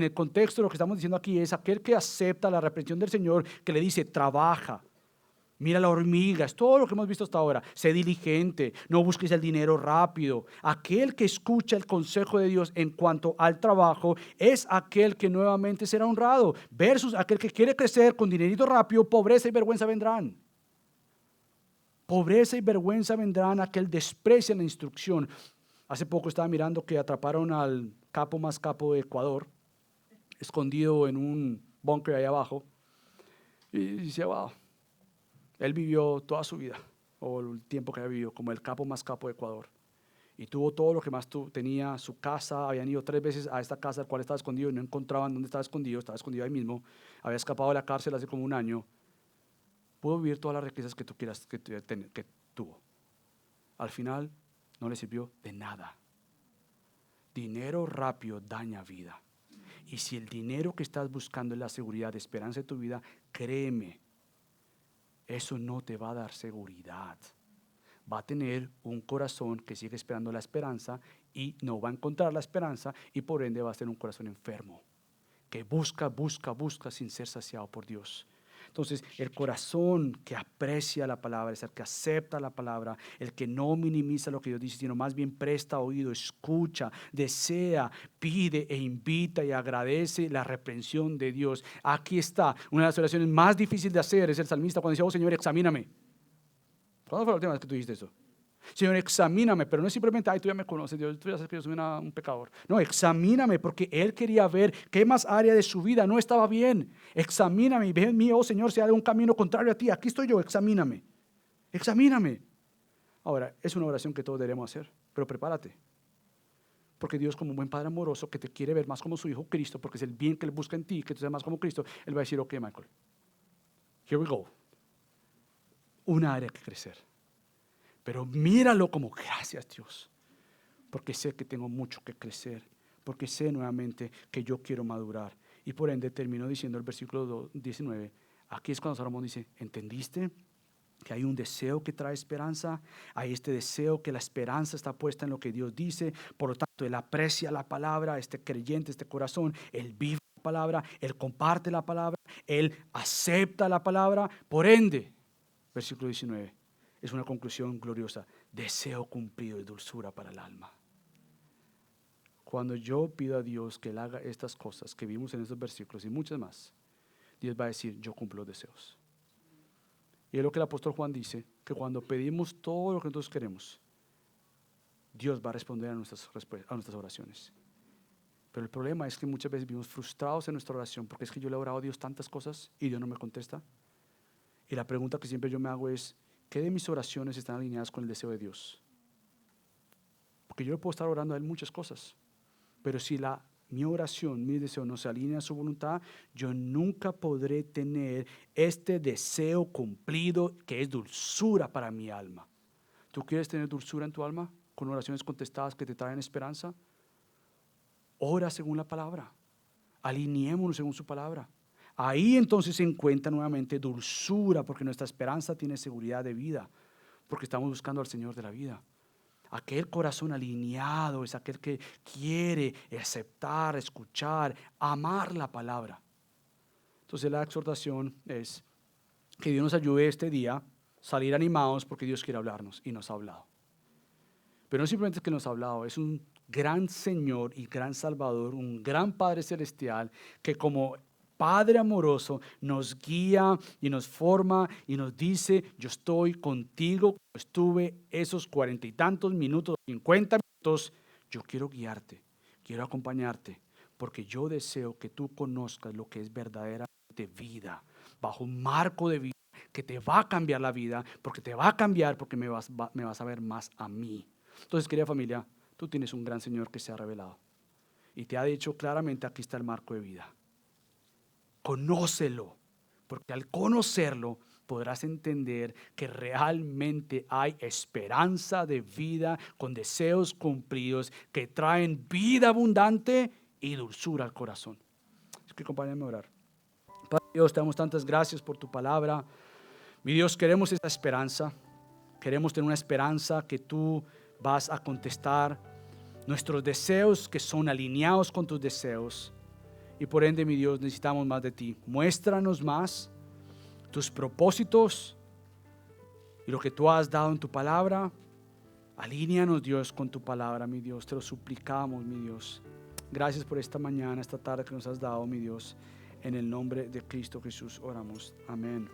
el contexto de lo que estamos diciendo aquí es aquel que acepta la reprensión del Señor, que le dice trabaja. Mira la hormiga, es todo lo que hemos visto hasta ahora. Sé diligente, no busques el dinero rápido. Aquel que escucha el consejo de Dios en cuanto al trabajo es aquel que nuevamente será honrado. Versus aquel que quiere crecer con dinerito rápido, pobreza y vergüenza vendrán. Pobreza y vergüenza vendrán a aquel desprecia la instrucción. Hace poco estaba mirando que atraparon al capo más capo de Ecuador, escondido en un búnker ahí abajo. Y dice, wow. Él vivió toda su vida, o el tiempo que había vivido, como el capo más capo de Ecuador. Y tuvo todo lo que más tenía, su casa, habían ido 3 veces a esta casa, al cual estaba escondido, y no encontraban dónde estaba escondido ahí mismo. Había escapado de la cárcel hace como 1 año. Pudo vivir todas las riquezas que tú quieras que tuvo. Al final no le sirvió de nada. Dinero rápido daña vida. Y si el dinero que estás buscando es la seguridad, de esperanza de tu vida, créeme, eso no te va a dar seguridad. Va a tener un corazón que sigue esperando la esperanza y no va a encontrar la esperanza y por ende va a ser un corazón enfermo, que busca sin ser saciado por Dios. Entonces, el corazón que aprecia la palabra es el que acepta la palabra, el que no minimiza lo que Dios dice, sino más bien presta oído, escucha, desea, pide e invita y agradece la reprensión de Dios. Aquí está, una de las oraciones más difíciles de hacer es el salmista cuando dice, oh Señor, examíname. ¿Cuándo fue la última vez que tú dijiste eso? Señor, examíname, pero no es simplemente, ay, tú ya me conoces, Dios, tú ya sabes que yo soy un pecador. No, examíname, porque Él quería ver qué más área de su vida no estaba bien. Examíname y ve en mí, oh Señor, si hay un camino contrario a ti. Aquí estoy yo, examíname. Examíname. Ahora, es una oración que todos debemos hacer, pero prepárate. Porque Dios, como un buen Padre amoroso que te quiere ver más como su Hijo Cristo, porque es el bien que Él busca en ti, que tú seas más como Cristo, Él va a decir, ok, Michael, here we go. Una área que crecer. Pero míralo como gracias Dios, porque sé que tengo mucho que crecer, porque sé nuevamente que yo quiero madurar. Y por ende terminó diciendo el versículo 19, aquí es cuando Salomón dice, ¿entendiste? Que hay un deseo que trae esperanza, hay este deseo que la esperanza está puesta en lo que Dios dice, por lo tanto Él aprecia la palabra, este creyente, este corazón, Él vive la palabra, Él comparte la palabra, Él acepta la palabra, por ende, versículo 19. Es una conclusión gloriosa. Deseo cumplido y dulzura para el alma. Cuando yo pido a Dios que Él haga estas cosas que vimos en estos versículos y muchas más, Dios va a decir, yo cumplo los deseos. Y es lo que el apóstol Juan dice, que cuando pedimos todo lo que nosotros queremos, Dios va a responder a nuestras oraciones. Pero el problema es que muchas veces vivimos frustrados en nuestra oración, porque es que yo le he orado a Dios tantas cosas y Dios no me contesta. Y la pregunta que siempre yo me hago es, ¿qué de mis oraciones están alineadas con el deseo de Dios? Porque yo le puedo estar orando a Él muchas cosas, pero si mi oración, mi deseo no se alinea a su voluntad, yo nunca podré tener este deseo cumplido que es dulzura para mi alma. ¿Tú quieres tener dulzura en tu alma con oraciones contestadas que te traen esperanza? Ora según la palabra, alineémonos según su palabra. Ahí entonces se encuentra nuevamente dulzura, porque nuestra esperanza tiene seguridad de vida, porque estamos buscando al Señor de la vida. Aquel corazón alineado es aquel que quiere aceptar, escuchar, amar la palabra. Entonces la exhortación es que Dios nos ayude este día a salir animados porque Dios quiere hablarnos y nos ha hablado. Pero no simplemente es que nos ha hablado, es un gran Señor y gran Salvador, un gran Padre Celestial que como Padre amoroso nos guía y nos forma y nos dice, yo estoy contigo, estuve esos 40 y tantos minutos, 50 minutos, yo quiero guiarte, quiero acompañarte, porque yo deseo que tú conozcas lo que es verdaderamente vida, bajo un marco de vida que te va a cambiar la vida, porque te va a cambiar, porque me vas a ver más a mí. Entonces, querida familia, tú tienes un gran Señor que se ha revelado y te ha dicho claramente, aquí está el marco de vida. Conócelo, porque al conocerlo podrás entender que realmente hay esperanza de vida con deseos cumplidos que traen vida abundante y dulzura al corazón. Es que acompáñame a orar. Padre Dios, te damos tantas gracias por tu palabra. Mi Dios, queremos esa esperanza. Queremos tener una esperanza que tú vas a contestar nuestros deseos que son alineados con tus deseos. Y por ende, mi Dios, necesitamos más de ti. Muéstranos más tus propósitos y lo que tú has dado en tu palabra. Alíneanos, Dios, con tu palabra, mi Dios. Te lo suplicamos, mi Dios. Gracias por esta mañana, esta tarde que nos has dado, mi Dios. En el nombre de Cristo Jesús oramos. Amén.